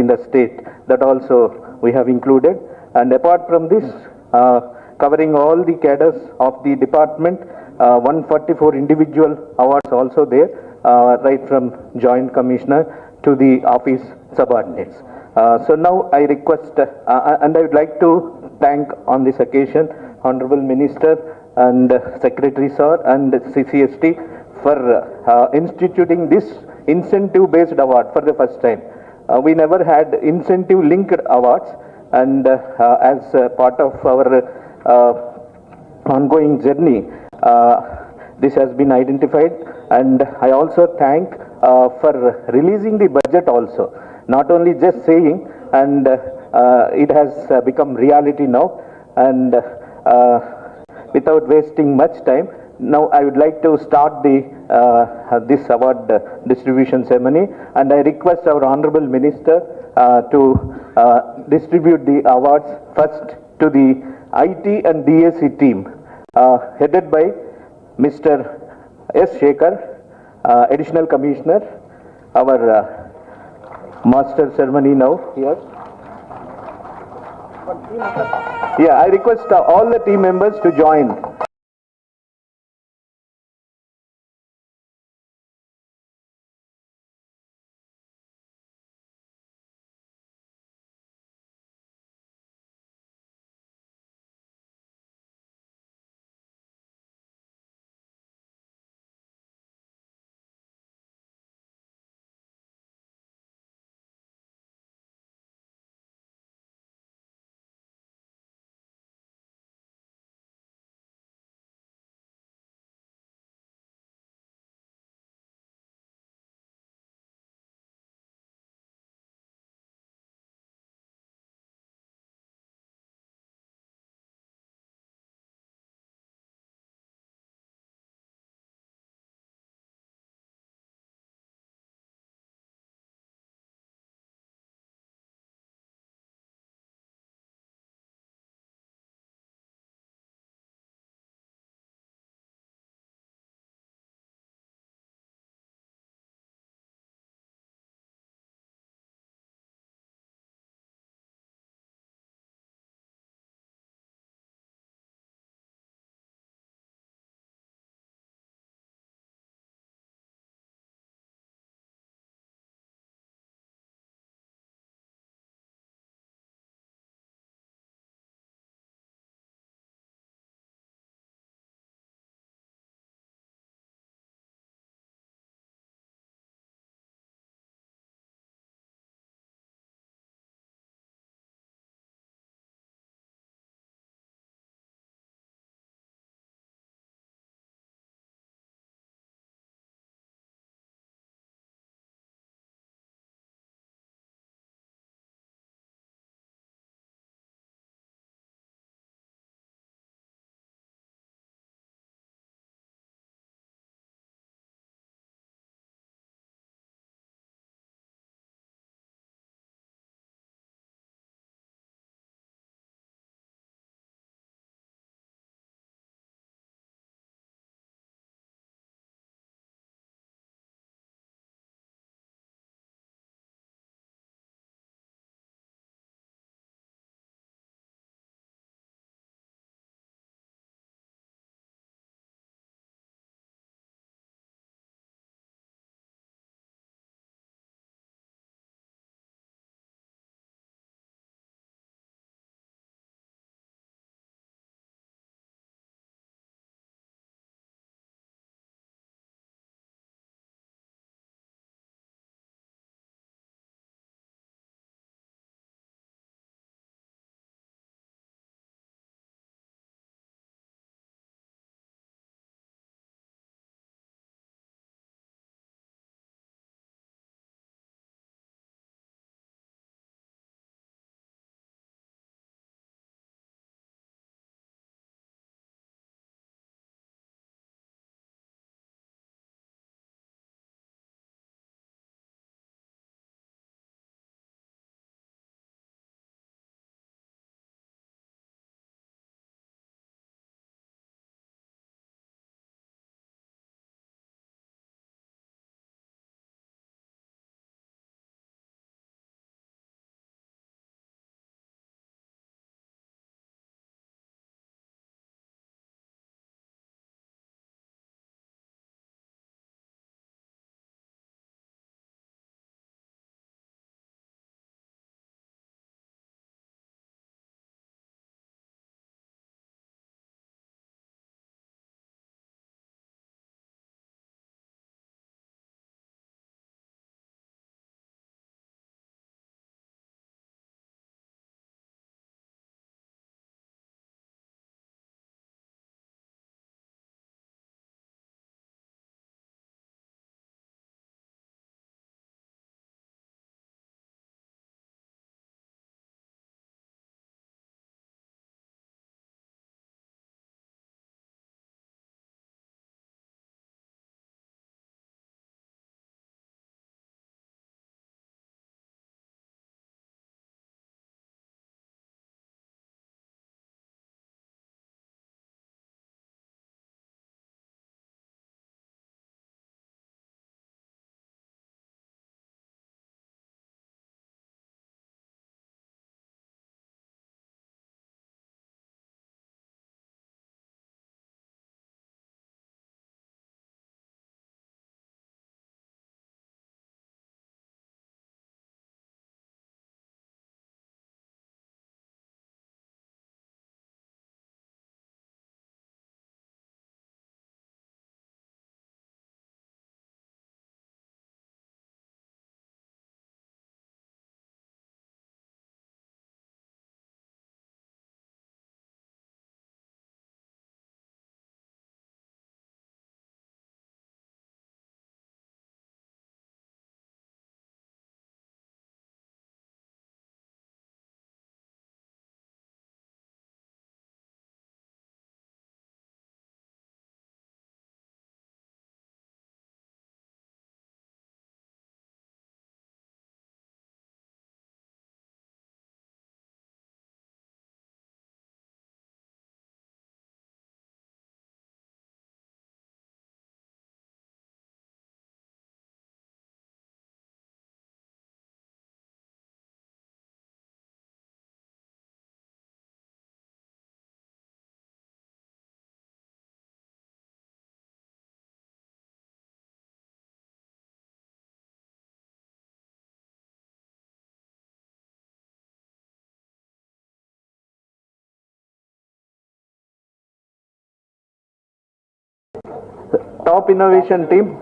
in the state. That also we have included. And apart from this, covering all the cadres of the department, 144 individual awards also there, right from Joint Commissioner to the office subordinates. So now I request, and I would like to thank on this occasion Honorable Minister and Secretary Sir and CCST for instituting this incentive-based award for the first time. We never had incentive-linked awards, and as part of our ongoing journey, this has been identified. And I also thank for releasing the budget also, not only just saying, and it has become reality now. And without wasting much time, now I would like to start the this award distribution ceremony, and I request our Honorable Minister to distribute the awards first to the IT and DAC team, headed by Mr. S. Shekhar, Additional Commissioner, our master ceremony now here. Yeah, I request all the team members to join. Top innovation team,